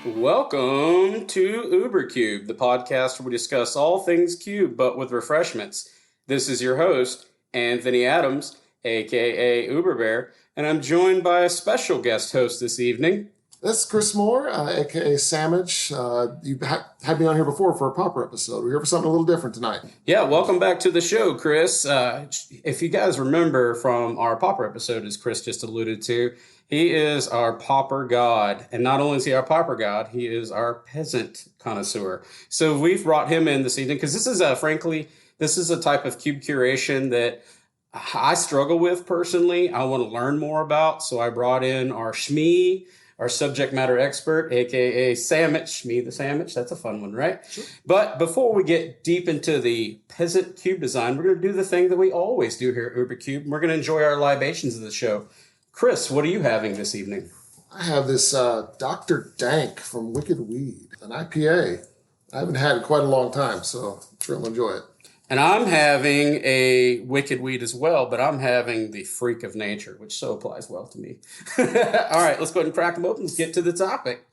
Welcome to UberCube, the podcast where we discuss all things cube, but with refreshments. This is your host, Anthony Adams, aka Uberbear, and I'm joined by a special guest host this evening. This is Chris Moore, a.k.a. Sammich. You had me on here before for a Popper episode. We're here for something a little different tonight. Yeah, welcome back to the show, Chris. If you guys remember from our Popper episode, as Chris just alluded to, he is our Popper god. And not only is he our Popper god, he is our peasant connoisseur. So we've brought him in this evening because this is, this is a type of cube curation that I struggle with personally. I want to learn more about. So I brought in our Shmee, our subject matter expert, a.k.a. Sammich, me the Sammich. That's a fun one, right? Sure. But before we get deep into the peasant cube design, we're going to do the thing that we always do here at UberCube. We're going to enjoy our libations of the show. Chris, what are you having this evening? I have this Dr. Dank from Wicked Weed, an IPA. I haven't had it in quite a long time, so I'm sure I'll enjoy it. And I'm having a Wicked Weed as well, but I'm having the Freak of Nature, which so applies well to me. All right, let's go ahead and crack them open. Let's get to the topic.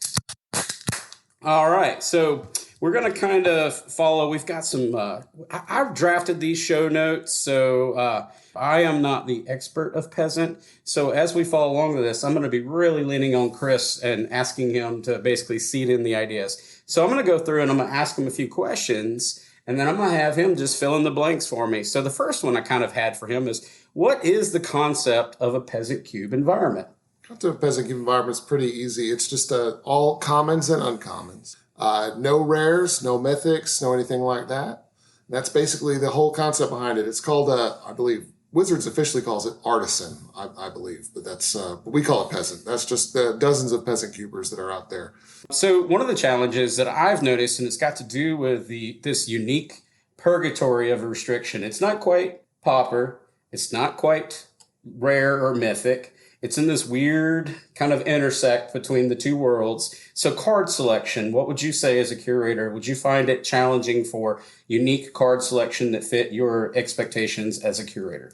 All right, so we're going to kind of follow. We've got some, I've drafted these show notes, so I am not the expert of peasant. So as we follow along with this, I'm going to be really leaning on Chris and asking him to basically seed in the ideas. So I'm going to go through and I'm going to ask him a few questions. And then I'm going to have him just fill in the blanks for me. So the first one I kind of had for him is, what is the concept of a peasant cube environment? The concept of a peasant cube environment is pretty easy. It's just all commons and uncommons. No rares, no mythics, no anything like that. That's basically the whole concept behind it. It's called, I believe, Wizards officially calls it Artisan, I believe. But that's we call it peasant. That's just the dozens of peasant cubers that are out there. So one of the challenges that I've noticed, and it's got to do with this unique purgatory of a restriction. It's not quite Pauper. It's not quite rare or mythic. It's in this weird kind of intersect between the two worlds. So card selection, what would you say as a curator? Would you find it challenging for unique card selection that fit your expectations as a curator?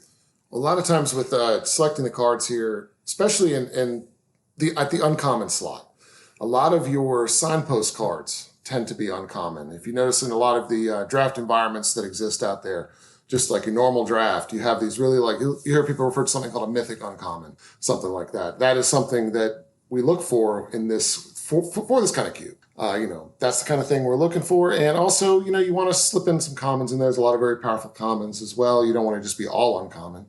A lot of times with selecting the cards here, especially at the uncommon slot, a lot of your signpost cards tend to be uncommon. If you notice in a lot of the draft environments that exist out there, just like a normal draft, you have these really you hear people refer to something called a mythic uncommon, something like that. That is something that we look for in this, for this kind of cube. That's the kind of thing we're looking for. And also, you want to slip in some commons in there. There's a lot of very powerful commons as well. You don't want to just be all uncommon.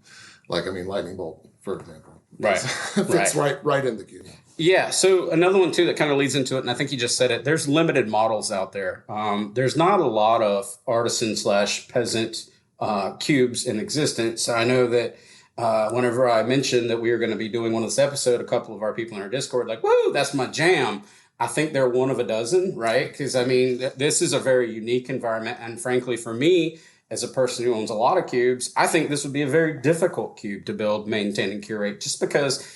Lightning bolt, for example. Right. Fits right in the cube. Yeah. So another one too that kind of leads into it, and I think you just said it, there's limited models out there. There's not a lot of artisan/peasant cubes in existence. I know that whenever I mentioned that we were going to be doing one of this episode, a couple of our people in our Discord like, woo, that's my jam. I think they're one of a dozen, right? Because this is a very unique environment. And frankly, for me, as a person who owns a lot of cubes, I think this would be a very difficult cube to build, maintain, and curate, just because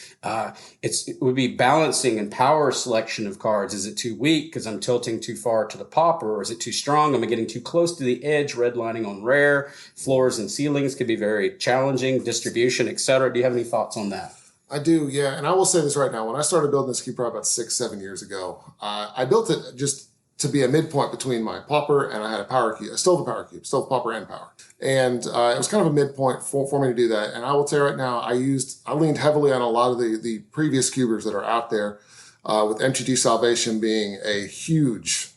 it would be balancing and power selection of cards. Is it too weak because I'm tilting too far to the Pauper, or is it too strong? Am I getting too close to the edge, redlining on rare? Floors and ceilings could be very challenging, distribution, etc. Do you have any thoughts on that? I do, yeah. And I will say this right now. When I started building this cube probably about 6-7 years ago, I built it just to be a midpoint between my Pauper and I had a power cube. I still have a power cube, still have Pauper and power. And it was kind of a midpoint for me to do that. And I will tell you right now, I leaned heavily on a lot of the previous cubers that are out there, with MTG Salvation being a huge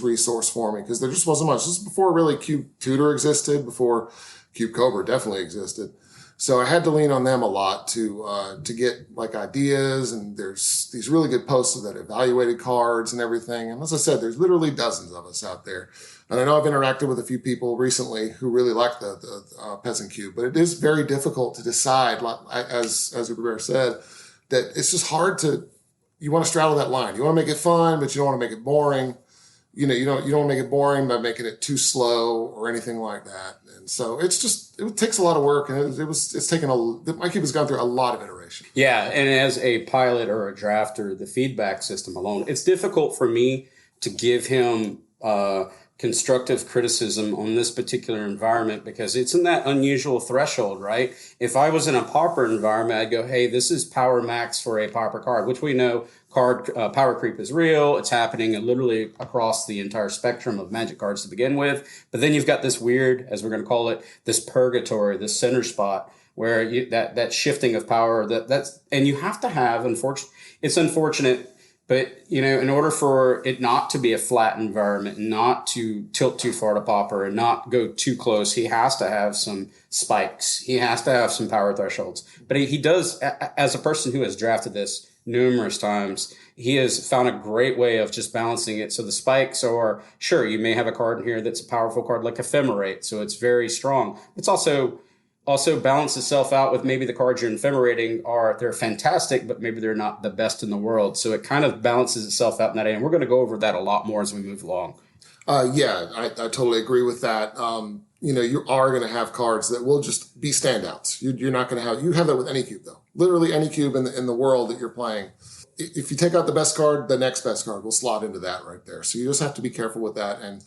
resource for me because there just wasn't much. This is before really Cube Tutor existed, before Cube Cobra definitely existed. So I had to lean on them a lot to get ideas, and there's these really good posts that evaluated cards and everything. And as I said, there's literally dozens of us out there. And I know I've interacted with a few people recently who really like the Peasant Cube, but it is very difficult to decide, as Uberbear said, that it's just hard you want to straddle that line. You want to make it fun, but you don't want to make it boring. You don't want to make it boring by making it too slow or anything like that. And so it takes a lot of work, and my cube has gone through a lot of iteration. Yeah, and as a pilot or a drafter, the feedback system alone, it's difficult for me to give him constructive criticism on this particular environment because it's in that unusual threshold, right? If I was in a pauper environment, I'd go, hey, this is power max for a pauper card, which we know card power creep is real. It's happening literally across the entire spectrum of Magic cards to begin with. But then you've got this weird, as we're going to call it, this purgatory, this center spot where that shifting of power and you have to have, it's unfortunate. But, in order for it not to be a flat environment, not to tilt too far to pauper and not go too close, he has to have some spikes. He has to have some power thresholds. But he does, as a person who has drafted this numerous times, he has found a great way of just balancing it. So the spikes are, sure, you may have a card in here that's a powerful card like Ephemerate. So it's very strong. It's also balance itself out with maybe the cards you're ephemerating they're fantastic, but maybe they're not the best in the world. So it kind of balances itself out in that way. And we're going to go over that a lot more as we move along. I totally agree with that. You are going to have cards that will just be standouts. You're not going to you have that with any cube though. Literally any cube in the world that you're playing. If you take out the best card, the next best card will slot into that right there. So you just have to be careful with that and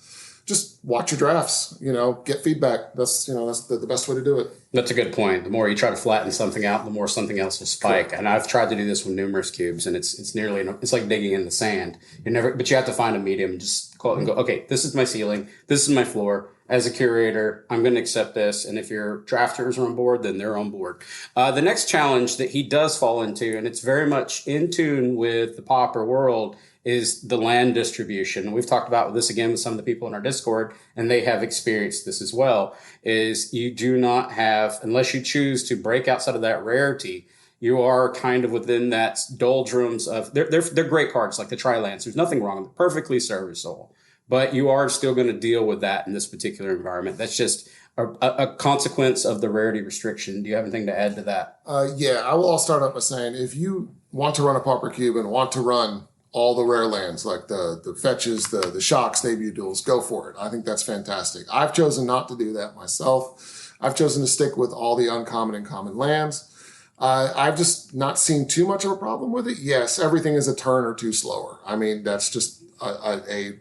just watch your drafts, get feedback. That's the best way to do it. That's a good point. The more you try to flatten something out, the more something else will spike. Cool. And I've tried to do this with numerous cubes, and it's like digging in the sand. But you have to find a medium and just call it and go, okay, this is my ceiling. This is my floor. As a curator, I'm going to accept this. And if your drafters are on board, then they're on board. The next challenge that he does fall into, and it's very much in tune with the pauper world, is the land distribution. We've talked about this again with some of the people in our Discord, and they have experienced this as well, is you do not have, unless you choose to break outside of that rarity, you are kind of within that doldrums of, they're great cards like the Tri-Lands. There's nothing wrong. They're perfectly serviceable, but you are still going to deal with that in this particular environment. That's just a consequence of the rarity restriction. Do you have anything to add to that? I'll start up by saying, if you want to run a pauper cube and want to run all the rare lands, like the fetches, the shocks, debut duels, go for it. I think that's fantastic. I've chosen not to do that myself. I've chosen to stick with all the uncommon and common lands. I've just not seen too much of a problem with it. Yes, everything is a turn or two slower. I mean, that's just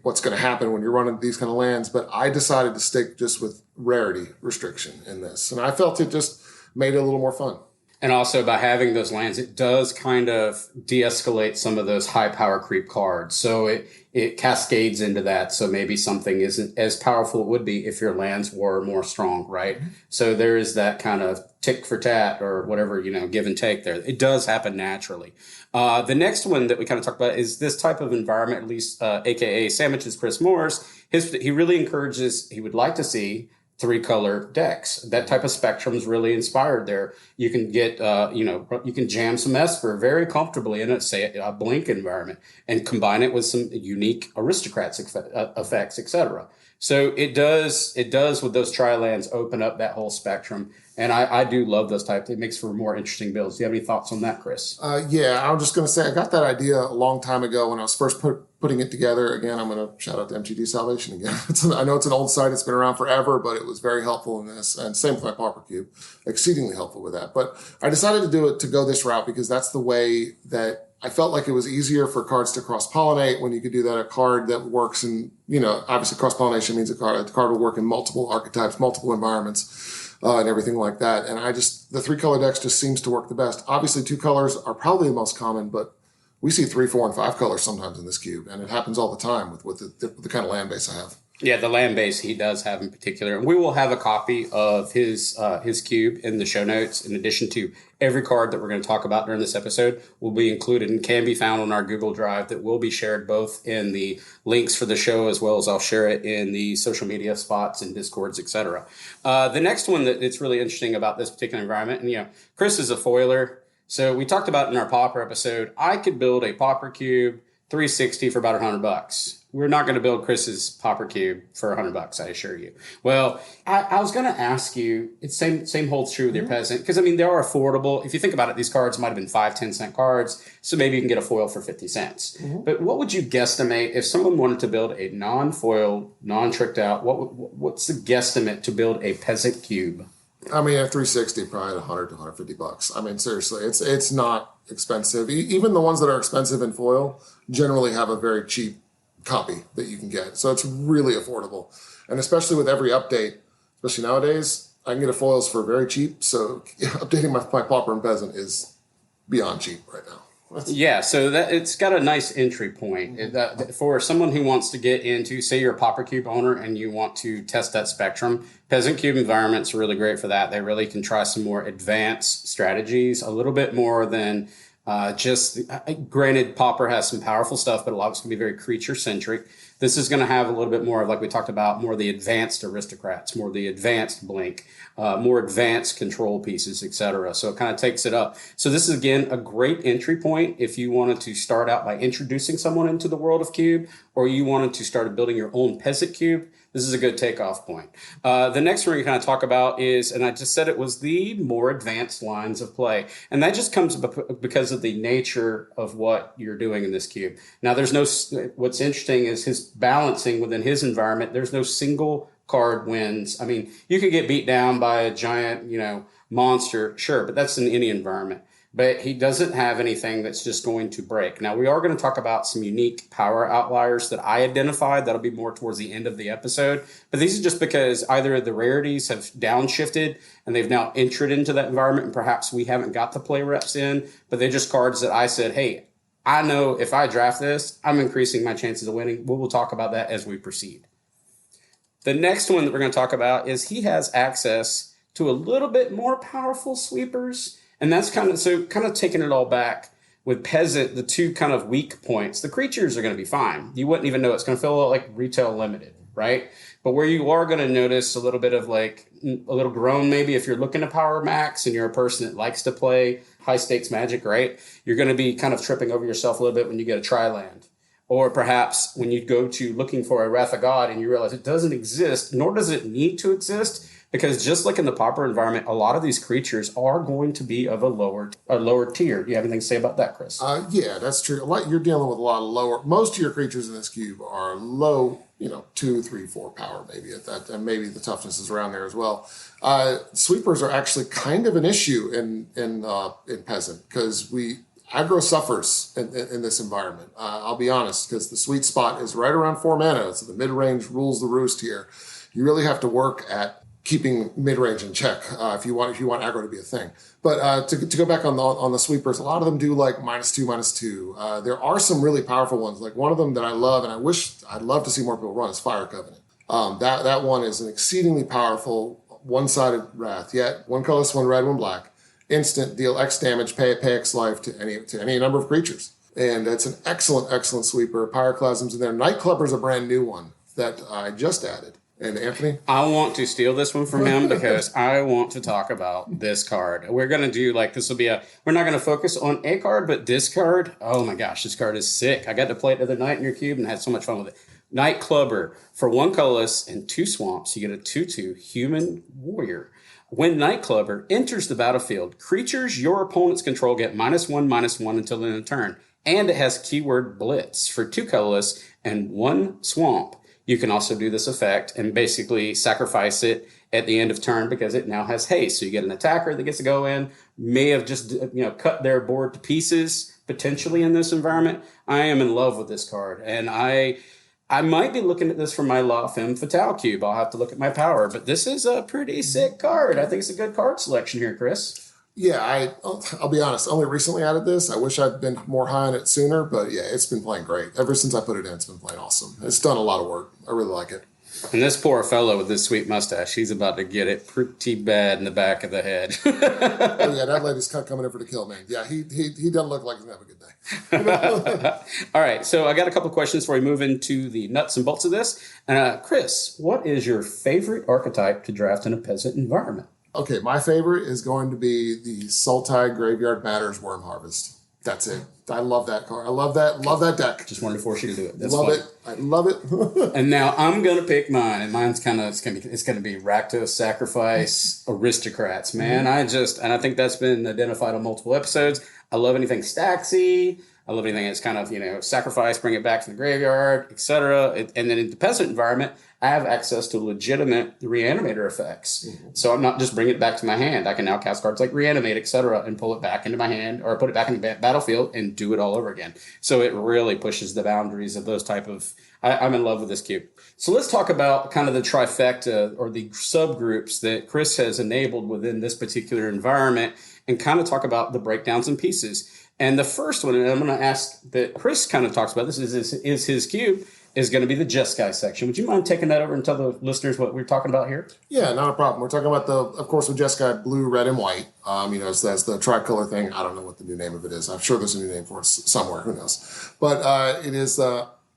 what's going to happen when you're running these kind of lands. But I decided to stick just with rarity restriction in this. And I felt it just made it a little more fun. And also by having those lands, it does kind of de-escalate some of those high power creep cards. So it cascades into that. So maybe something isn't as powerful it would be if your lands were more strong, right? Mm-hmm. So there is that kind of tick for tat or whatever, give and take there. It does happen naturally. The next one that we kind of talked about is this type of environment, at least AKA Sammich's Chris Moore's. He really encourages, he would like to see 3-color decks. That type of spectrum is really inspired there. You can get, you can jam some Esper very comfortably in a Blink environment and combine it with some unique aristocrats effects, etc. So it does with those Tri-Lands open up that whole spectrum. And I do love those types. It makes for more interesting builds. Do you have any thoughts on that, Chris? I was just going to say, I got that idea a long time ago when I was first putting it together. Again, I'm going to shout out to MTG Salvation again. I know it's an old site. It's been around forever, but it was very helpful in this. And same with my pauper cube, exceedingly helpful with that. But I decided to go this route because that's the way that I felt like it was easier for cards to cross-pollinate when you could do that. A card that works in, obviously cross-pollination means a card will work in multiple archetypes, multiple environments. And everything like that. And the 3-color decks just seems to work the best. Obviously, 2 colors are probably the most common, but we see 3, 4, and 5 colors sometimes in this cube. And it happens all the time with the kind of land base I have. Yeah, the land base he does have in particular. And we will have a copy of his cube in the show notes. In addition to every card that we're going to talk about during this episode will be included and can be found on our Google Drive that will be shared both in the links for the show as well as I'll share it in the social media spots and Discords, etc. The next one that's really interesting about this particular environment, and Chris is a foiler. So we talked about in our pauper episode, I could build a pauper cube 360 for about $100. We're not going to build Chris's pauper cube for $100, I assure you. Well, I was going to ask you, it's same holds true with your peasant, because they are affordable. If you think about it, these cards might have been 5-10 cent cards, so maybe you can get a foil for 50 cents. Mm-hmm. But what would you guesstimate if someone wanted to build a non-foiled, non-tricked out? What's the guesstimate to build a peasant cube? At 360, probably $100 to $150. Seriously, it's not expensive. Even the ones that are expensive in foil generally have a very cheap copy that you can get. So it's really affordable. And especially with every update, especially nowadays, I can get a foils for very cheap. So updating my Pauper and Peasant is beyond cheap right now. Yeah, so that it's got a nice entry point. For someone who wants to get into, say you're a Pauper Cube owner and you want to test that spectrum, Peasant Cube environments are really great for that. They really can try some more advanced strategies, a little bit more than granted, Pauper has some powerful stuff, but a lot of it's going to be very creature-centric. This is going to have a little bit more of, like we talked about, more of the advanced aristocrats, more of the advanced blink, more advanced control pieces, etc. So it kind of takes it up. So this is, again, a great entry point if you wanted to start out by introducing someone into the world of Cube, or you wanted to start building your own Peasant Cube. This is a good takeoff point. The next one we kind of talk about is, and I just said it was the more advanced lines of play. And that just comes because of the nature of what you're doing in this cube. Now, what's interesting is his balancing within his environment. There's no single card wins. I mean, you could get beat down by a giant, monster, sure, but that's in any environment. But he doesn't have anything that's just going to break. Now, we are going to talk about some unique power outliers that I identified. That'll be more towards the end of the episode. But these are just because either the rarities have downshifted and they've now entered into that environment, and perhaps we haven't got the play reps in, but they're just cards that I said, hey, I know if I draft this, I'm increasing my chances of winning. We'll talk about that as we proceed. The next one that we're going to talk about is he has access to a little bit more powerful sweepers. And that's kind of taking it all back with Peasant, the two kind of weak points. The creatures are going to be fine. You wouldn't even know. It's going to feel a lot like retail limited, right? But where you are going to notice a little bit of like a little groan, maybe if you're looking to power max and you're a person that likes to play high stakes Magic, right? You're going to be kind of tripping over yourself a little bit when you get a tri-land. Or perhaps when you go to looking for a Wrath of God and you realize it doesn't exist, nor does it need to exist. Because just like in the Pauper environment, a lot of these creatures are going to be of a lower tier. Do you have anything to say about that, Chris? Yeah, that's true. You're dealing with a lot of lower. Most of your creatures in this cube are low, 2, 3, 4 power, maybe at that, and maybe the toughness is around there as well. Sweepers are actually kind of an issue in Peasant because aggro suffers in this environment. I'll be honest, because the sweet spot is right around 4 mana, so the mid range rules the roost here. You really have to work at keeping mid-range in check if you want aggro to be a thing. But to go back on the sweepers, a lot of them do like -2/-2. There are some really powerful ones. Like one of them that I love, and I'd love to see more people run, is Fire Covenant. That one is an exceedingly powerful one-sided wrath. Yet 1 colorless, 1 red, 1 black. Instant, deal X damage, pay X life to any number of creatures. And it's an excellent sweeper. Pyroclasm's in there. Nightclubber's a brand new one that I just added. And Anthony? I want to steal this one from him because I want to talk about this card. We're going to do we're not going to focus on a card, but this card, oh my gosh, this card is sick. I got to play it the other night in your cube and had so much fun with it. Nightclubber. For 1 colorless and 2 swamps, you get a 2/2 human warrior. When Nightclubber enters the battlefield, creatures your opponents control get -1/-1 until the end of the turn. And it has keyword Blitz. For 2 colorless and 1 swamp, you can also do this effect and basically sacrifice it at the end of turn because it now has haste. So you get an attacker that gets to go in, may have just cut their board to pieces potentially in this environment. I am in love with this card, and I might be looking at this for my La Femme Fatale cube. I'll have to look at my power, but this is a pretty sick card. I think it's a good card selection here, Chris. Yeah, I'll be honest. Only recently added this. I wish I'd been more high on it sooner, but yeah, it's been playing great. Ever since I put it in, it's been playing awesome. It's done a lot of work. I really like it. And this poor fellow with this sweet mustache, he's about to get it pretty bad in the back of the head. Oh yeah, that lady's coming in for the kill, man. Yeah, he doesn't look like he's gonna have a good day. All right, so I got a couple questions before we move into the nuts and bolts of this. Chris, what is your favorite archetype to draft in a Peasant environment? Okay, my favorite is going to be the Sultai Graveyard Matters Worm Harvest. That's it. I love that card. I love that deck. Just wanted to force you to do it. That's love fun. It. I love it. And now I'm gonna pick mine, and mine's it's gonna be Rakdos Sacrifice Aristocrats, man. And I think that's been identified on multiple episodes. I love anything Staxy. I love anything that's kind of, sacrifice, bring it back to the graveyard, etc. And then in the peasant environment, I have access to legitimate reanimator effects. Mm-hmm. So I'm not just bringing it back to my hand. I can now cast cards like reanimate, etc., and pull it back into my hand or put it back in the battlefield and do it all over again. So it really pushes the boundaries of those type of... I'm in love with this cube. So let's talk about kind of the trifecta or the subgroups that Chris has enabled within this particular environment and kind of talk about the breakdowns and pieces. And the first one, and I'm going to ask that Chris kind of talks about this, is his cube, is going to be the Jeskai section. Would you mind taking that over and tell the listeners what we're talking about here? Yeah, not a problem. We're talking about of course, with Jeskai, blue, red, and white. As the tricolor thing. I don't know what the new name of it is. I'm sure there's a new name for it somewhere. Who knows? But it is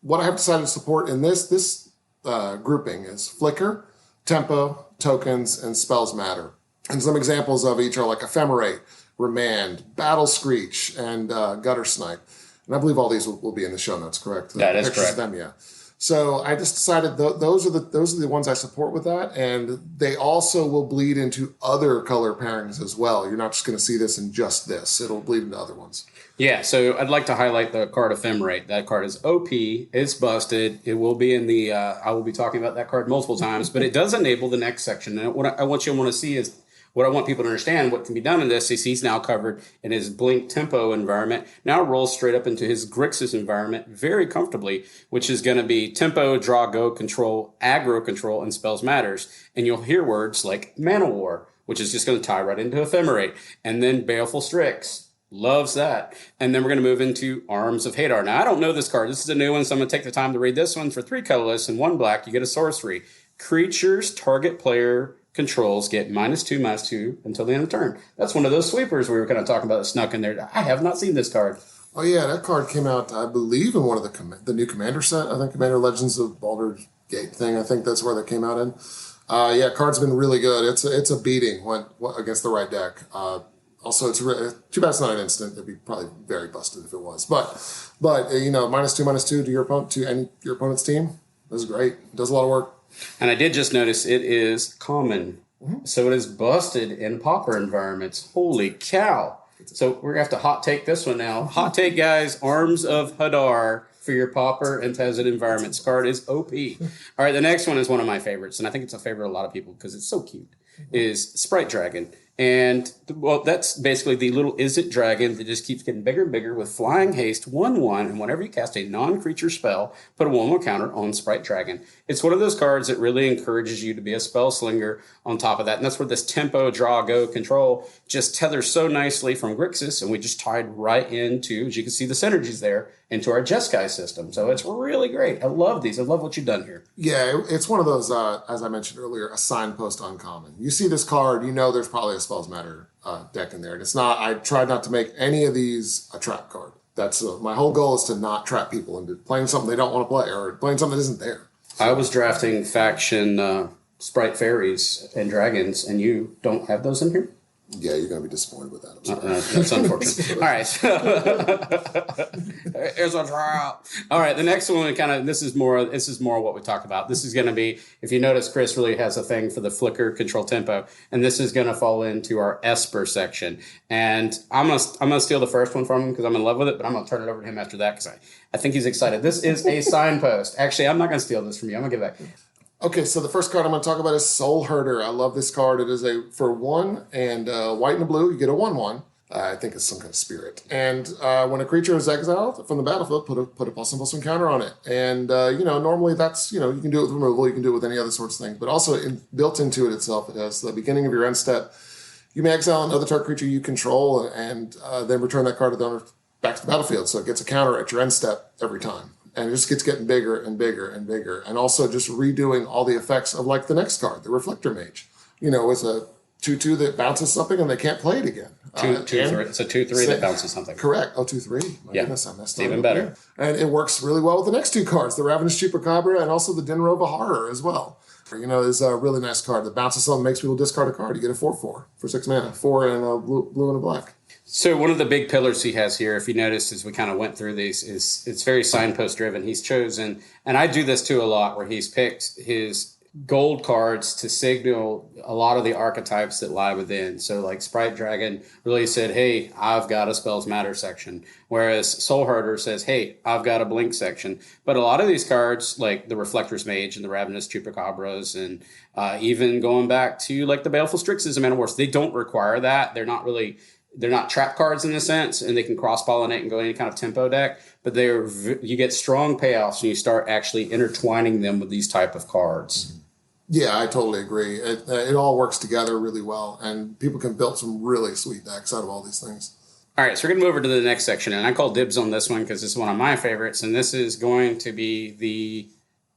what I have decided to support in this grouping is flicker, tempo, tokens, and spells matter. And some examples of each are like ephemerate, remand, battle screech, and gutter snipe. And I believe all these will be in the show notes, correct? That is correct. Of them, yeah. So I just decided those are the ones I support with that, and they also will bleed into other color pairings as well. You're not just going to see this in just this; it'll bleed into other ones. Yeah, so I'd like to highlight the card Ephemerate. That card is OP. It's busted. It will be in the. I will be talking about that card multiple times, but it does enable the next section. And what I want you to want to see is. What I want people to understand, what can be done in this is he's now covered in his Blink Tempo environment, now rolls straight up into his Grixis environment very comfortably, which is going to be Tempo, Draw, Go, Control, Aggro Control, and Spells Matters. And you'll hear words like Mana War, which is just going to tie right into Ephemerate. And then Baleful Strix. Loves that. And then we're going to move into Arms of Hadar. Now, I don't know this card. This is a new one, so I'm going to take the time to read this one. For 3 colorless and 1 black, you get a sorcery. Creatures target player controls get -2/-2 until the end of the turn. That's one of those sweepers we were kind of talking about that snuck in there. I have not seen this card. Oh yeah, that card came out, I believe, in one of the new Commander set. I think Commander Legends of Baldur's Gate thing. I think that's where that came out in. Card's been really good. It's a beating against the right deck. Also, it's too bad it's not an instant. It'd be probably very busted if it was. But -2/-2 to your opponent's team. This is great. It does a lot of work. And I did just notice it is common. Mm-hmm. So it is busted in pauper environments. Holy cow. So we're going to have to hot take this one now. Hot take, guys. Arms of Hadar for your pauper and peasant environments. Card is OP. All right, the next one is one of my favorites, and I think it's a favorite of a lot of people because it's so cute, is Sprite Dragon. And, well, that's basically the little Izzet dragon that just keeps getting bigger and bigger with flying haste, 1/1, and whenever you cast a non-creature spell, put a 1/1 counter on Sprite Dragon. It's one of those cards that really encourages you to be a spell slinger on top of that, and that's where this tempo, draw, go, control just tethers so nicely from Grixis, and we just tied right into, as you can see the synergies there, into our Jeskai system. So it's really great. I love these. I love what you've done here. Yeah, it's one of those, as I mentioned earlier, a signpost uncommon. You see this card, you know there's probably a Spells Matter deck in there. And it's not, I tried not to make any of these a trap card. That's my whole goal is to not trap people into playing something they don't want to play or playing something that isn't there. So, I was drafting faction Sprite Fairies and Dragons, and you don't have those in here? Yeah, you're going to be disappointed with that. I'm sorry. That's unfortunate. All right. Here's a trial. All right. The next one, this is more what we talked about. This is going to be, if you notice, Chris really has a thing for the flicker, control, tempo, and this is going to fall into our Esper section. And I'm gonna steal the first one from him because I'm in love with it, but I'm going to turn it over to him after that because I think he's excited. This is a signpost. Actually, I'm not going to steal this from you. I'm going to give it back. Okay, so the first card I'm going to talk about is Soul Herder. I love this card. It is for 1 and white and a blue. You get a 1/1. I think it's some kind of spirit. And when a creature is exiled from the battlefield, put a +1/+1 counter on it. And normally that's you can do it with removal. You can do it with any other sorts of things. But also built into it itself, it has the beginning of your end step. You may exile another target creature you control, and then return that card to the owner back to the battlefield. So it gets a counter at your end step every time. And it just keeps getting bigger and bigger and bigger. And also just redoing all the effects of like the next card, the Reflector Mage. It's a 2/2 that bounces something and they can't play it again. 2/3. It's a 2/3 that bounces something. Correct. Oh, 2/3. My goodness, I messed up. Even better. And it works really well with the next 2 cards, the Ravenous Chupacabra and also the Dinrova Horror as well. It's a really nice card that bounces something, makes people discard a card. You get a 4/4 for 6 mana, 4 and a blue and a black. So one of the big pillars he has here, if you notice, as we kind of went through these, is it's very signpost driven. He's chosen, and I do this too a lot, where he's picked his gold cards to signal a lot of the archetypes that lie within. So like Sprite Dragon really said, hey, I've got a Spells Matter section. Whereas Soul Herder says, hey, I've got a Blink section. But a lot of these cards, like the Reflector's Mage and the Ravenous Chupacabras, and even going back to like the Baleful Strixes and Manowars, they don't require that. They're not trap cards in a sense, and they can cross-pollinate and go any kind of tempo deck, but you get strong payoffs when you start actually intertwining them with these type of cards. Yeah, I totally agree. It all works together really well, and people can build some really sweet decks out of all these things. All right, so we're going to move over to the next section, and I call dibs on this one because it's one of my favorites, and this is going to be the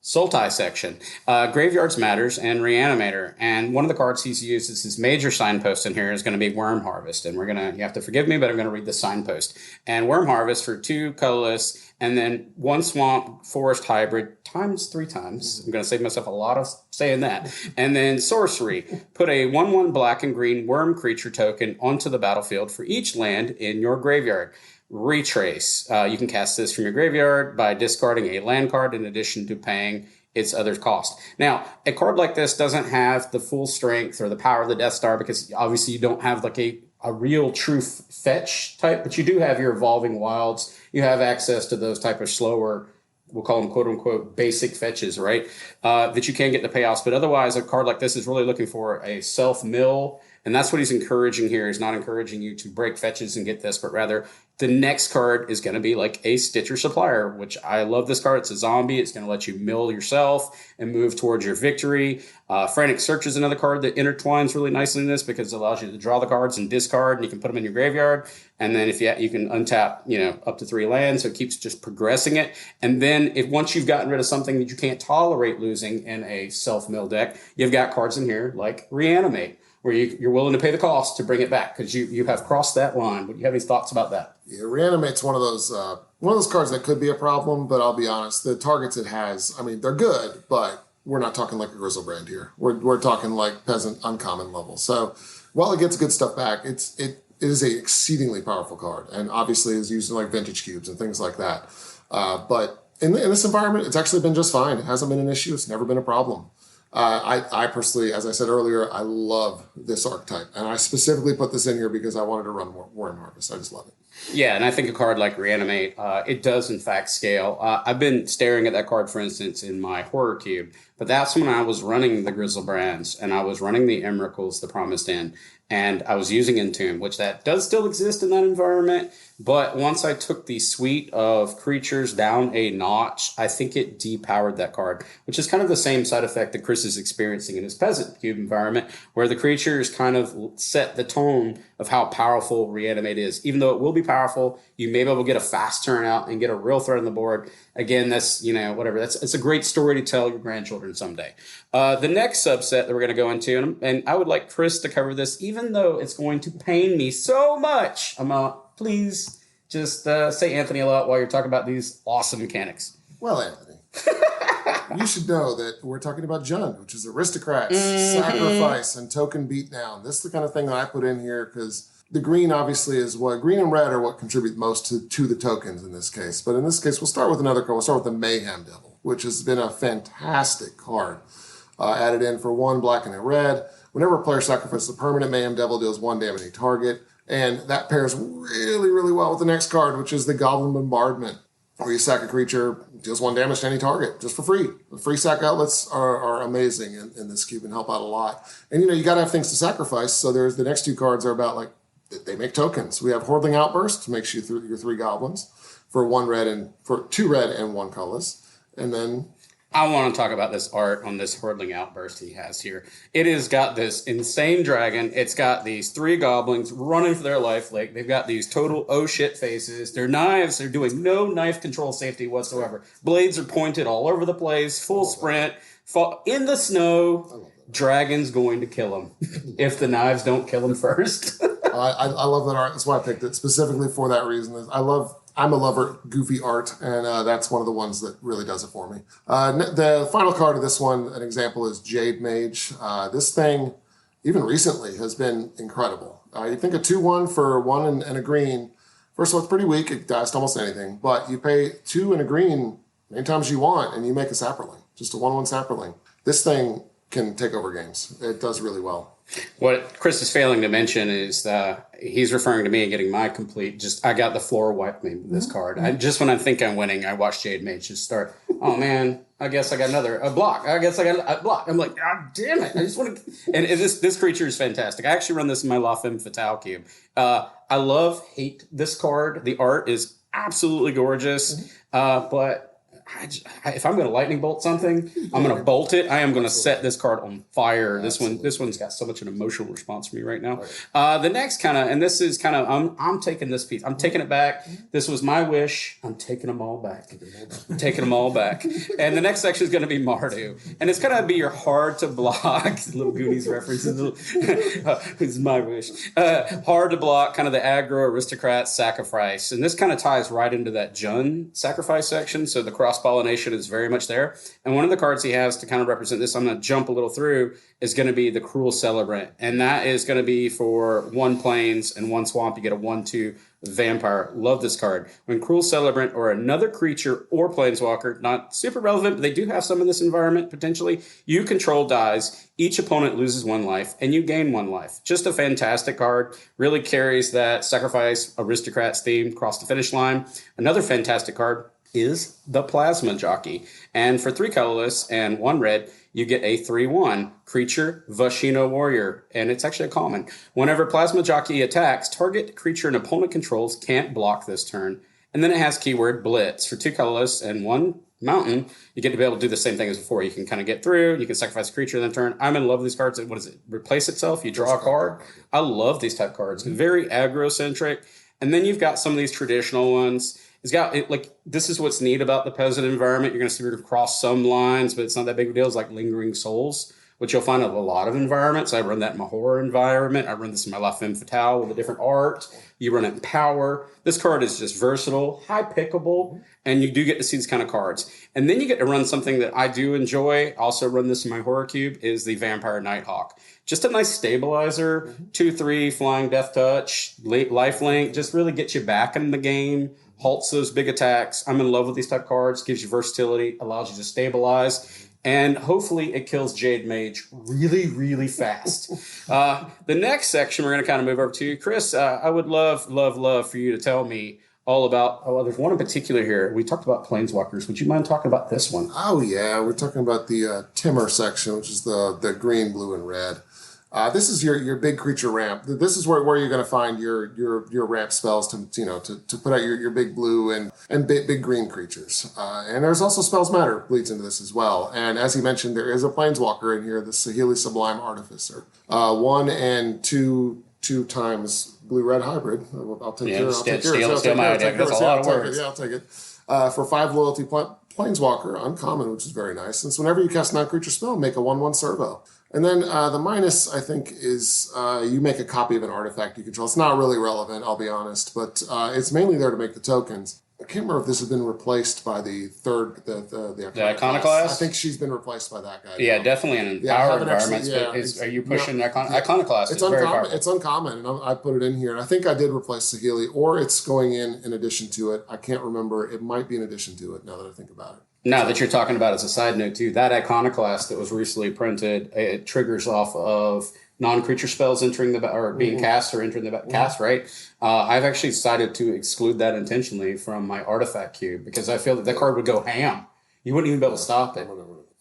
Sultai section. Graveyards Matters and Reanimator. And one of the cards he's used as his major signpost in here is going to be Worm Harvest. And you have to forgive me, but I'm going to read the signpost. And Worm Harvest for 2 colorless, and then 1 Swamp Forest Hybrid times 3 times. I'm going to save myself a lot of saying that. And then Sorcery. Put a 1/1 black and green worm creature token onto the battlefield for each land in your graveyard. Retrace. You can cast this from your graveyard by discarding a land card in addition to paying its other cost. Now, a card like this doesn't have the full strength or the power of the Death Star because obviously you don't have like a real true fetch type, but you do have your Evolving Wilds. You have access to those type of slower, we'll call them quote unquote basic fetches, right? That you can get the payoffs. But otherwise, a card like this is really looking for a self-mill. And that's what he's encouraging here. He's not encouraging you to break fetches and get this, but rather the next card is going to be like a Stitcher Supplier, which I love this card. It's a zombie. It's going to let you mill yourself and move towards your victory. Frantic Search is another card that intertwines really nicely in this because it allows you to draw the cards and discard, and you can put them in your graveyard. And then if you can untap, up to 3 lands, so it keeps just progressing it. And then once you've gotten rid of something that you can't tolerate losing in a self-mill deck, you've got cards in here like Reanimate, where you're willing to pay the cost to bring it back because you have crossed that line. But you have any thoughts about that? Yeah, Reanimate's one of those cards that could be a problem, but I'll be honest, the targets it has, they're good, but we're not talking like a Grizzlebrand here. We're talking like Peasant uncommon level. So while it gets good stuff back, it is a exceedingly powerful card, and obviously is used in like vintage cubes and things like that. But in this environment, it's actually been just fine. It hasn't been an issue. It's never been a problem. I personally, as I said earlier, I love this archetype. And I specifically put this in here because I wanted to run Worm Harvest. I just love it. Yeah, and I think a card like Reanimate, it does in fact scale. I've been staring at that card, for instance, in my Horror Cube, but that's when I was running the Grizzlebrands and I was running the Emrakuls, the Promised End, and I was using Entomb, which that does still exist in that environment. But once I took the suite of creatures down a notch, I think it depowered that card, which is kind of the same side effect that Chris is experiencing in his Peasant Cube environment, where the creatures kind of set the tone of how powerful Reanimate is. Even though it will be powerful, you may be able to get a fast turnout and get a real threat on the board. Again, that's, whatever. It's a great story to tell your grandchildren someday. The next subset that we're going to go into, and I would like Chris to cover this, even though it's going to pain me so much. Please just say Anthony a lot while you're talking about these awesome mechanics. Well, Anthony, you should know that we're talking about Jund, which is Aristocrats, Sacrifice, and Token Beatdown. This is the kind of thing that I put in here because the green obviously is green and red are what contribute most to the tokens in this case. But in this case, we'll start with another card. We'll start with the Mayhem Devil, which has been a fantastic card. Added in for 1 black and a red. Whenever a player sacrifices a permanent, Mayhem Devil deals 1 damage to any target. And that pairs really, really well with the next card, which is the Goblin Bombardment, where you sack a creature, deals 1 damage to any target, just for free. The free sack outlets are amazing in this cube and help out a lot. And, you got to have things to sacrifice. So there's the next 2 cards are about, they make tokens. We have Hordling Outburst, makes you your 3 goblins, for 2 red and 1 colorless. And then I want to talk about this art on this Hordling Outburst he has here. It has got this insane dragon. It's got these 3 goblins running for their life. They've got these total oh shit faces. Their knives, they're doing no knife control safety whatsoever. Blades are pointed all over the place, full sprint, fall in the snow. Dragon's going to kill him if the knives don't kill him first. I love that art. That's why I picked it specifically for that reason. I'm a lover of goofy art, and that's one of the ones that really does it for me. The final card of this one, an example, is Jade Mage. This thing, even recently, has been incredible. You think a 2/1 for 1 and a green. First of all, it's pretty weak. It dies to almost anything. But you pay 2 and a green many times you want, and you make a Saproling. Just a 1/1 Saproling. This thing can take over games. It does really well. What Chris is failing to mention is he's referring to me and getting my complete. Just I got the floor wiped me with this card. Just when I think I'm winning, I watch Jade Mage just start. Oh man, I guess I got a block. I guess I got a block. I'm like, God damn it! I just want to. And this creature is fantastic. I actually run this in my La Femme Fatale cube. I hate this card. The art is absolutely gorgeous, but. If I'm going to lightning bolt something, I'm going to bolt it. I am going to set this card on fire. This one's got so much an emotional response for me right now. The next and this is I'm taking this piece. I'm taking it back. This was my wish. I'm taking them all back. I'm taking them all back. And the next section is going to be Mardu. And it's going to be your hard to block. Little Goonies references. It's my wish. Hard to block, kind of the aggro aristocrat sacrifice. And this kind of ties right into that Jun sacrifice section. So the cross-pollination is very much there. And one of the cards he has to kind of represent this, I'm going to jump a little through, is going to be the Cruel Celebrant. And that is going to be for 1 plains and 1 swamp. You get a 1/2 vampire. Love this card. When Cruel Celebrant or another creature or planeswalker, not super relevant, but they do have some in this environment potentially, you control dies. Each opponent loses 1 life and you gain 1 life. Just a fantastic card. Really carries that sacrifice aristocrats theme across the finish line. Another fantastic card is the Plasma Jockey. And for 3 colorless and 1 red, you get a 3/1 creature Vashino Warrior. And it's actually a common. Whenever Plasma Jockey attacks, target creature an opponent controls can't block this turn. And then it has keyword Blitz. For 2 colorless and 1 mountain, you get to be able to do the same thing as before. You can kind of get through. You can sacrifice a creature in the turn. I'm in love with these cards. What is it? Replace itself. You draw a card. I love these type cards. Very aggro-centric. And then you've got some of these traditional ones. It's got this is what's neat about the peasant environment. You're going to see it cross some lines, but it's not that big of a deal. It's like Lingering Souls, which you'll find in a lot of environments. I run that in my horror environment. I run this in my La Femme Fatale with a different art. You run it in Power. This card is just versatile, high pickable, and you do get to see these kind of cards. And then you get to run something that I do enjoy. Also run this in my horror cube is the Vampire Nighthawk. Just a nice stabilizer, 2/3 flying death touch, lifelink, just really gets you back in the game. Halts those big attacks. I'm in love with these type of cards. Gives you versatility, allows you to stabilize, and hopefully it kills Jade Mage really, really fast. The next section we're going to kind of move over to. Chris, I would love for you to tell me all about, there's one in particular here. We talked about Planeswalkers. Would you mind talking about this one? Oh, yeah. We're talking about the Timur section, which is the green, blue, and red. This is your big creature ramp. This is where you're going to find your ramp spells to put out your big blue and big green creatures. And there's also Spells Matter bleeds into this as well. And as he mentioned, there is a planeswalker in here, the Saheeli Sublime Artificer. 1 and 2 times blue-red hybrid. I'll take yours. I'll take yours. That's a lot of words. Yeah, I'll take it. For 5 loyalty planeswalker, uncommon, which is very nice. Since whenever you cast a non-creature spell, make a 1/1 servo. And then the minus, I think, is you make a copy of an artifact you control. It's not really relevant, I'll be honest, but it's mainly there to make the tokens. I can't remember if this has been replaced by the Iconoclast. I think she's been replaced by that guy. Yeah, definitely in power environments. Are you pushing Iconoclast? It's uncommon. It's uncommon, and I put it in here. And I think I did replace Saheeli, or it's going in addition to it. I can't remember. It might be in addition to it now that I think about it. Now that you're talking about, as a side note too, that Iconoclast that was recently printed, it triggers off of non-creature spells entering being cast or entering the cast, right? I've actually decided to exclude that intentionally from my artifact cube because I feel that card would go ham. You wouldn't even be able to stop it.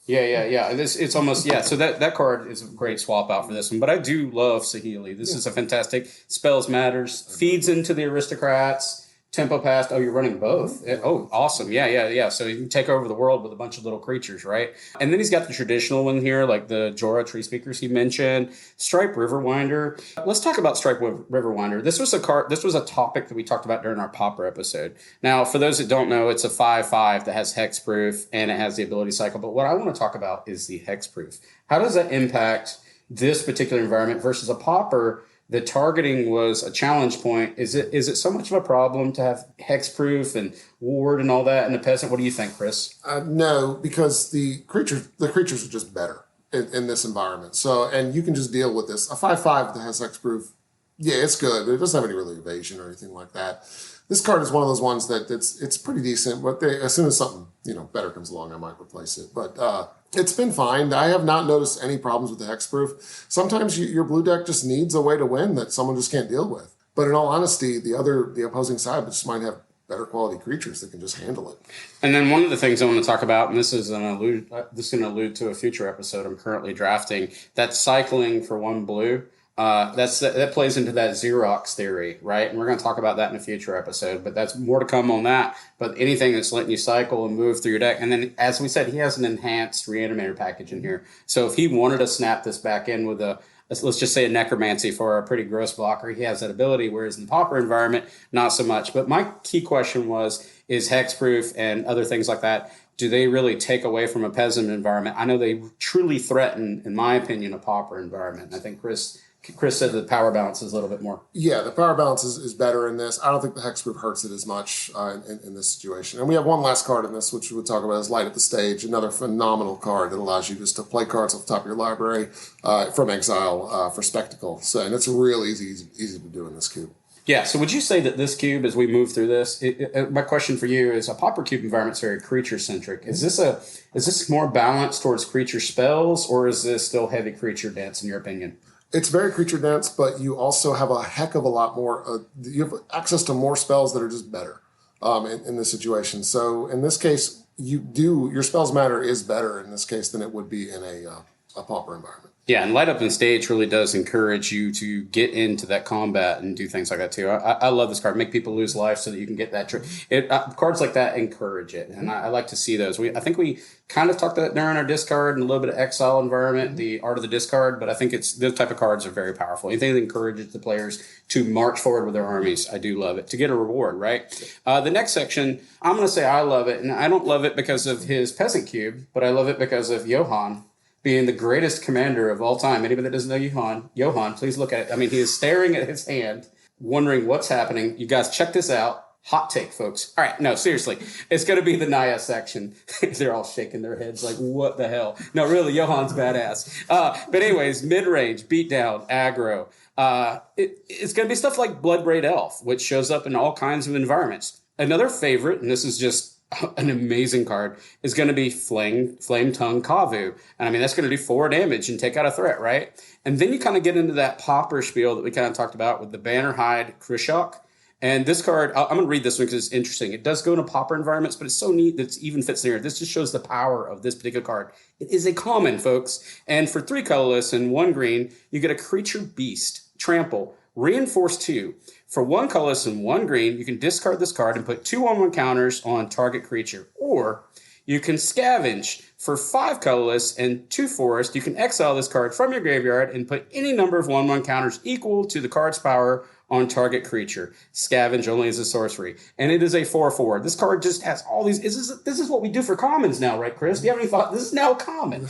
Yeah. It's almost, so that card is a great swap out for this one. But I do love Saheeli. This is a fantastic Spells Matters, feeds into the aristocrats. Tempo Past. Oh, you're running both. Oh, awesome. Yeah. So you can take over the world with a bunch of little creatures, right? And then he's got the traditional one here, like the Jorah Tree Speakers he mentioned. Stripe Riverwinder. Let's talk about Stripe Riverwinder. This was a topic that we talked about during our Pauper episode. Now, for those that don't know, it's a 5/5 that has hexproof and it has the ability cycle. But what I want to talk about is the hexproof. How does that impact this particular environment versus a Pauper? The targeting was a challenge point. Is it so much of a problem to have hexproof and ward and all that in the peasant? What do you think, Chris? No, because the creatures are just better in this environment. So, and you can just deal with this. A 5/5 that has hexproof, yeah, it's good, but it doesn't have any really evasion or anything like that. This card is one of those ones that it's pretty decent, but as soon as something, better comes along, I might replace it. But it's been fine. I have not noticed any problems with the hexproof. Sometimes your blue deck just needs a way to win that someone just can't deal with. But in all honesty, the opposing side just might have better quality creatures that can just handle it. And then one of the things I want to talk about, and this is going to allude to a future episode I'm currently drafting, that's cycling for one blue. That plays into that Xerox theory, right? And we're going to talk about that in a future episode, but that's more to come on that. But anything that's letting you cycle and move through your deck. And then, as we said, he has an enhanced reanimator package in here. So if he wanted to snap this back in with let's just say a necromancy for a pretty gross blocker, he has that ability, whereas in the pauper environment, not so much. But my key question is hexproof and other things like that, do they really take away from a peasant environment? I know they truly threaten, in my opinion, a pauper environment. I think Chris said the power balance is a little bit more. Yeah, the power balance is better in this. I don't think the hexproof hurts it as much in this situation. And we have one last card in this, which we would talk about as Light at the Stage, another phenomenal card that allows you just to play cards off the top of your library from exile for spectacle. So, and it's really easy to do in this cube. Yeah, so would you say that this cube, as we move through this, my question for you is, a pauper cube environment is very creature-centric. Is this more balanced towards creature spells, or is this still heavy creature dense, in your opinion? It's very creature dense, but you also have a heck of a lot more. You have access to more spells that are just better in this situation. So in this case, your spells matter is better in this case than it would be in a pauper environment. Yeah, and Light Up and Stage really does encourage you to get into that combat and do things like that too. I love this card. Make people lose life so that you can get that. Cards like that encourage it, and I like to see those. I think we kind of talked about that during our discard and a little bit of exile environment, the art of the discard, but I think those type of cards are very powerful. Anything that encourages the players to march forward with their armies, I do love it, to get a reward, right? The next section, I'm going to say I love it, and I don't love it because of his Peasant Cube, but I love it because of Johann being the greatest commander of all time. Anybody that doesn't know Johann, please look at it. I mean, he is staring at his hand, wondering what's happening. You guys check this out. Hot take, folks. All right, no, seriously. It's going to be the Naya section. They're all shaking their heads like, what the hell? No, really, Johann's badass. But anyways, mid-range, beatdown, aggro. It's going to be stuff like Bloodbraid Elf, which shows up in all kinds of environments. Another favorite, and this is just an amazing card, is going to be Flame Tongue Kavu. And I mean, that's going to do 4 damage and take out a threat, right? And then you kind of get into that pauper spiel that we kind of talked about with the Bannerhide Krishok. And this card, I'm going to read this one because it's interesting. It does go into pauper environments, but it's so neat that it even fits in here. This just shows the power of this particular card. It is a common, folks. And for 3 colorless and 1 green, you get a creature beast, trample, reinforce 2. For 1 colorless and 1 green, you can discard this card and put 2 1/1 counters on target creature. Or you can scavenge. For 5 colorless and 2 forest, you can exile this card from your graveyard and put any number of 1/1 counters equal to the card's power on target creature. Scavenge only as a sorcery. And it is a 4/4. This card just has all these. This is what we do for commons now, right, Chris? Do you have any thought? This is now common.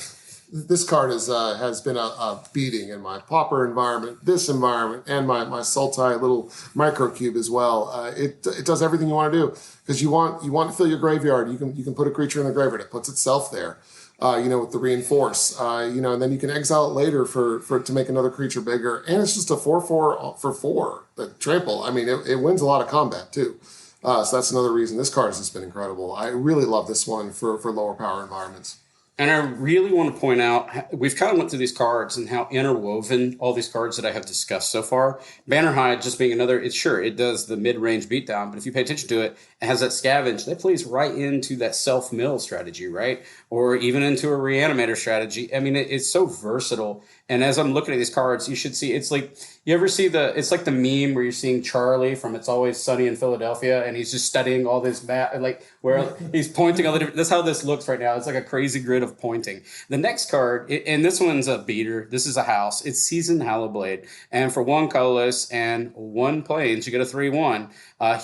This card has been a beating in my pauper environment, this environment, and my Sultai little micro cube as well. It does everything you want to do, because you want to fill your graveyard. You can put a creature in the graveyard. It puts itself there. With the reinforce. And then you can exile it later for to make another creature bigger. And it's just a 4/4 for 4. The trample. I mean, it wins a lot of combat too. So that's another reason this card has just been incredible. I really love this one for lower power environments. And I really want to point out, we've kind of went through these cards and how interwoven all these cards that I have discussed so far. Bannerhide just being another, it does the mid-range beatdown, but if you pay attention to it, it has that scavenge. That plays right into that self-mill strategy, right? Or even into a reanimator strategy. I mean, it's so versatile. And as I'm looking at these cards, you should see, it's like, you ever see it's like the meme where you're seeing Charlie from It's Always Sunny in Philadelphia, and he's just studying all this map, like where he's pointing all the different, that's how this looks right now. It's like a crazy grid of pointing. The next card, and this one's a beater. This is a house. It's Seasoned Hallowblade. And for 1 colorless and 1 plains, you get a 3/1.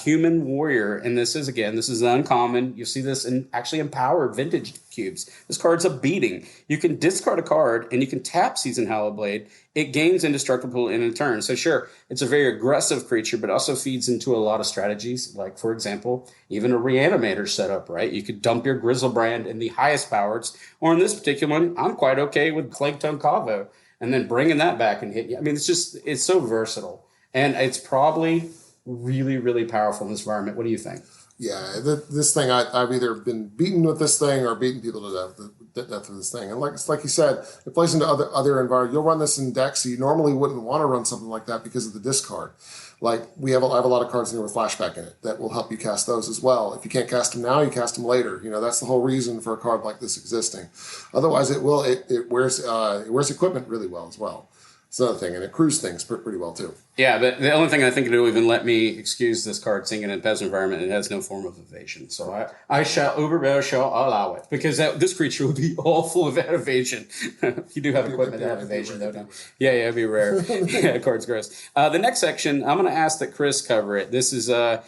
Human Warrior. And this is uncommon. You'll see this in actually empowered vintage cubes. This card's a beating. You can discard a card and you can tap Seasoned Hallowblade. It gains indestructible in a turn. So sure, it's a very aggressive creature, but also feeds into a lot of strategies. Like, for example, even a reanimator setup, right? You could dump your Grizzlebrand in the highest powers. Or in this particular one, I'm quite okay with Flame Tongue Kavo and then bringing that back and hit you. I mean, it's so versatile. And it's probably really, really powerful in this environment. What do you think? Yeah, this thing, I've either been beaten with this thing or beaten people to death with this thing. And like you said, it plays into other environments. You'll run this in decks. You normally wouldn't want to run something like that because of the discard. Like I have a lot of cards in here with flashback in it that will help you cast those as well. If you can't cast them now, you cast them later. That's the whole reason for a card like this existing. Otherwise, it wears equipment really well as well. It's another thing, and it crews things pretty well too. Yeah, but the only thing I think it'll even let me excuse this card seeing it in Peasant environment, it has no form of evasion. So I shall allow it, because this creature will be all full of evasion. You do have equipment to have evasion, though, don't you? Yeah, it'd be rare. Yeah, card's gross. The next section, I'm going to ask that Chris cover it. This is, I'm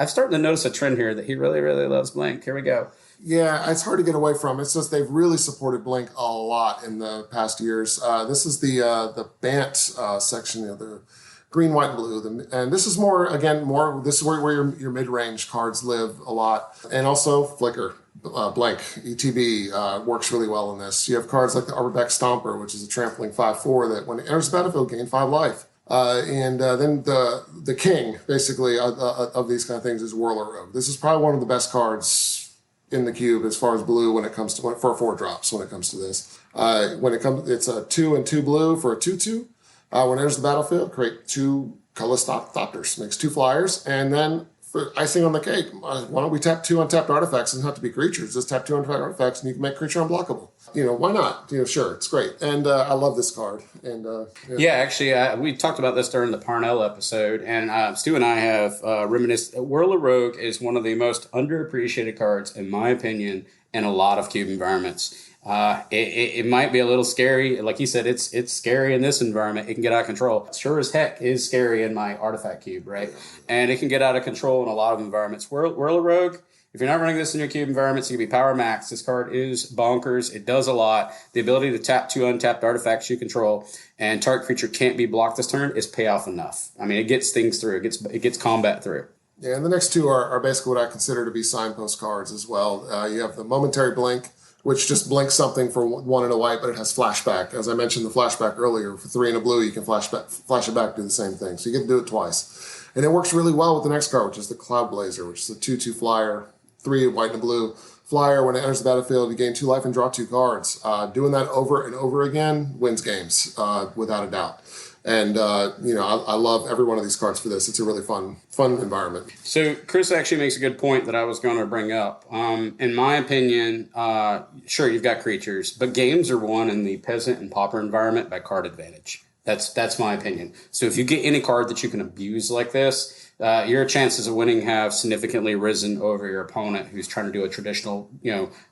starting to notice a trend here that he really, really loves Blink. Here we go. Yeah, it's hard to get away from. It's just they've really supported Blink a lot in the past years. This is the Bant section, the green, white, and blue. And this is this is where your mid-range cards live a lot. And also Flicker, Blank, ETB works really well in this. You have cards like the Arborback Stomper, which is a trampling 5/4 that when it enters the battlefield, gain 5 life. And then the king, basically, of these kind of things is Whirler Rogue. This is probably one of the best cards in the cube as far as blue when it comes to for 4 drops when it comes to this. It's a 2 and 2 blue for a 2/2. When it enters the battlefield, create 2 colorless Thopters, makes 2 flyers, and then for icing on the cake, why don't we tap 2 untapped artifacts? It doesn't have to be creatures, just tap 2 untapped artifacts and you can make creature unblockable. Why not? Sure, it's great. And I love this card. And yeah, actually, we talked about this during the Parnell episode, and Stu and I have reminisced. Whirler Rogue is one of the most underappreciated cards, in my opinion, in a lot of cube environments. It might be a little scary. Like you said, it's scary in this environment. It can get out of control. Sure as heck is scary in my artifact cube, right? And it can get out of control in a lot of environments. Whirler Rogue, if you're not running this in your cube environments, you can be power max. This card is bonkers. It does a lot. The ability to tap 2 untapped artifacts you control and target creature can't be blocked this turn is payoff enough. I mean, it gets things through. It gets combat through. Yeah, and the next 2 are basically what I consider to be signpost cards as well. You have the Momentary Blink, which just blinks something for 1 and a white, but it has flashback. As I mentioned the flashback earlier, for 3 and a blue, you can flash it back, do the same thing. So you get to do it twice. And it works really well with the next card, which is the Cloud Blazer, which is a 2/2 flyer, 3 white and a blue. Flyer, when it enters the battlefield, you gain 2 life and draw 2 cards. Doing that over and over again wins games, without a doubt. And, I love every one of these cards for this. It's a really fun environment. So Chris actually makes a good point that I was going to bring up. In my opinion, sure, you've got creatures, but games are won in the Peasant and Pauper environment by card advantage. That's my opinion. So if you get any card that you can abuse like this, your chances of winning have significantly risen over your opponent who's trying to do a traditional,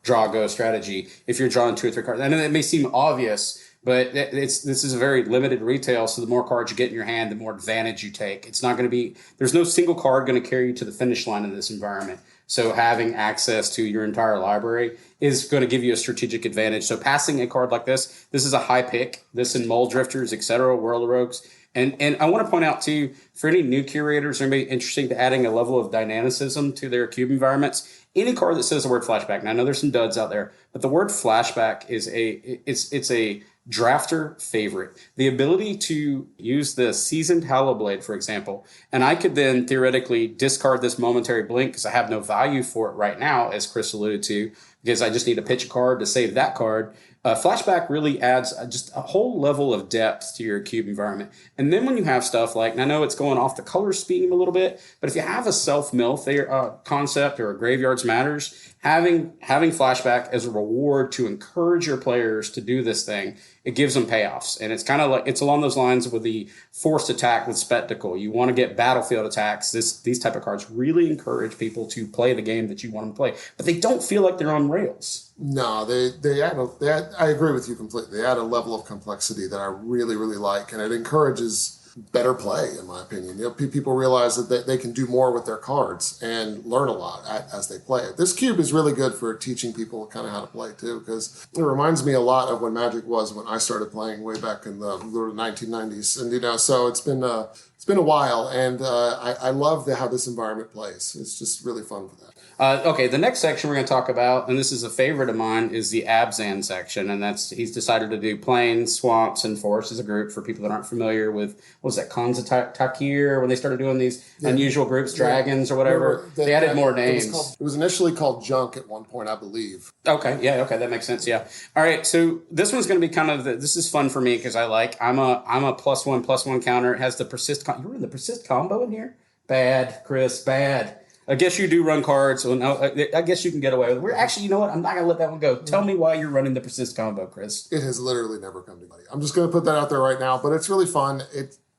draw-go strategy. If you're drawing 2 or 3 cards, I know that may seem obvious, but this is a very limited retail, so the more cards you get in your hand, the more advantage you take. It's not going to be – there's no single card going to carry you to the finish line in this environment. So having access to your entire library is going to give you a strategic advantage. So passing a card like this is a high pick. This in Mole Drifters, etc., Whirler Rogues. And I want to point out, too, for any new curators or anybody interested in adding a level of dynamicism to their cube environments, any card that says the word flashback, and I know there's some duds out there, but the word flashback is a drafter favorite. The ability to use the Seasoned Hallowblade, for example, and I could then theoretically discard this Momentary Blink because I have no value for it right now, as Chris alluded to, because I just need to pitch a card to save that card. Flashback really adds just a whole level of depth to your cube environment. And then when you have stuff like, and I know it's going off the color scheme a little bit, but if you have a self-mill concept or a Graveyards Matters, having flashback as a reward to encourage your players to do this thing, it gives them payoffs. And it's kind of like, it's along those lines with the forced attack with Spectacle. You want to get battlefield attacks. These type of cards really encourage people to play the game that you want them to play, but they don't feel like they're on rails. No, I agree with you completely. They add a level of complexity that I really, really like, and it encourages better play, in my opinion. People realize that they can do more with their cards and learn a lot as they play it. This cube is really good for teaching people kind of how to play, too, because it reminds me a lot of when Magic was when I started playing way back in the 1990s. And, so it's been It's been a while, and I love how this environment plays. It's just really fun for that. Okay, the next section we're going to talk about, and this is a favorite of mine, is the Abzan section, and he's decided to do plains, swamps, and forests as a group for people that aren't familiar with, what was that, Takir, when they started doing these unusual groups, dragons or whatever. They added more names. It was initially called junk at one point, I believe. Okay, that makes sense, yeah. All right, so this one's going to be kind of, this is fun for me because I'm a +1/+1 counter. It has the persist, you running the persist combo in here? Bad, Chris, bad. I guess you do run cards, so I guess you can get away with it. We're actually, you know what? I'm not going to let that one go. Tell me why you're running the persist combo, Chris. It has literally never come to me. I'm just going to put that out there right now, but it's really fun.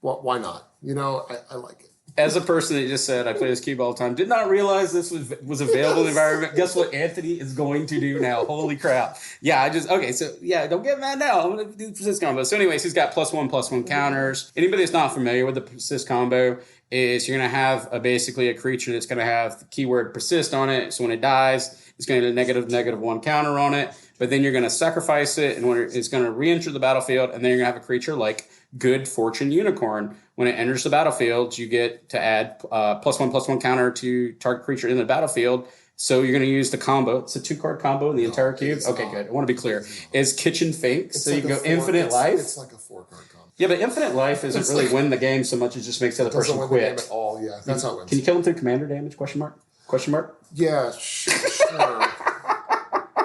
Why not? I like it. As a person that just said I play this cube all the time, did not realize this was available in the environment. Guess what Anthony is going to do now? Holy crap. Yeah, don't get mad now. I'm going to do the persist combo. So anyways, he's got +1/+1 counters. Anybody that's not familiar with the persist combo is you're going to have basically a creature that's going to have the keyword persist on it. So when it dies, it's going to get a -1 counter on it. But then you're going to sacrifice it, and it's going to re-enter the battlefield, and then you're going to have a creature like Good Fortune Unicorn. When it enters the battlefield, you get to add +1/+1 counter to target creature in the battlefield. So you're going to use the combo. It's a 2-card combo in the entire cube. Okay, good. I want to be clear. It's Kitchen Finks, so you can go infinite life. It's like a 4-card combo. Yeah, but infinite life isn't really win the game so much. It just makes the other person quit. The game at all. Yeah, that's how it wins. Can you kill him through commander damage? Question mark? Yeah, sure.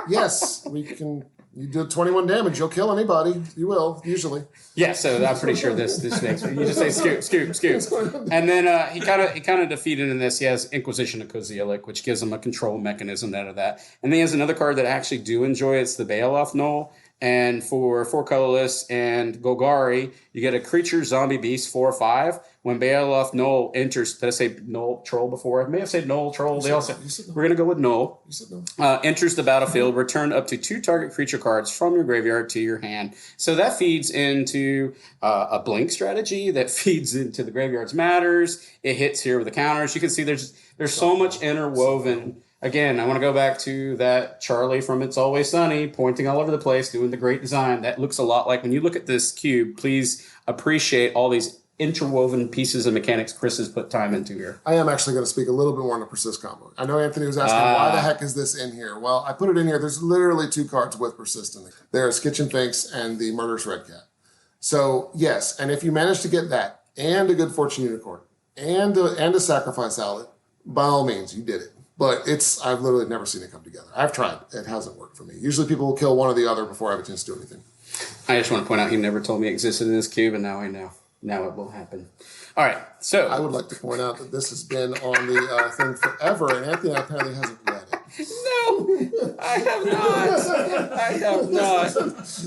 Yes, we can. You do 21 damage, you'll kill anybody. You will, usually. Yeah, so I'm pretty sure this makes you just say scoop. And then he kind of defeated in this. He has Inquisition of Kozilek, which gives him a control mechanism out of that. And then he has another card that I actually do enjoy. It's the Baloth Null. And for 4 colorless and Golgari, you get a creature zombie beast 4/5. When Baloth Null enters, did I say Null Troll before? I may have said Null Troll. We're going to go with Null. You said Null. Enters the battlefield, return up to 2 target creature cards from your graveyard to your hand. So that feeds into a blink strategy that feeds into the Graveyard's Matters. It hits here with the counters. You can see there's so much interwoven. Again, I want to go back to that Charlie from It's Always Sunny pointing all over the place, doing the great design. That looks a lot like when you look at this cube, please appreciate all these interwoven pieces of mechanics Chris has put time into here. I am actually going to speak a little bit more on the persist combo. I know Anthony was asking, why the heck is this in here? Well, I put it in here. There's literally 2 cards with persist in it. There's Kitchen Finks and the Murderous Red Cat. So, yes, and if you manage to get that and a Good Fortune Unicorn and a Sacrifice Outlet, by all means, you did it. But I've literally never seen it come together. I've tried. It hasn't worked for me. Usually people will kill one or the other before I have a chance to do anything. I just want to point out he never told me it existed in this cube, and now I know. Now it will happen. All right, so. I would like to point out that this has been on the thing forever, and Anthony apparently hasn't read it. No, I have not.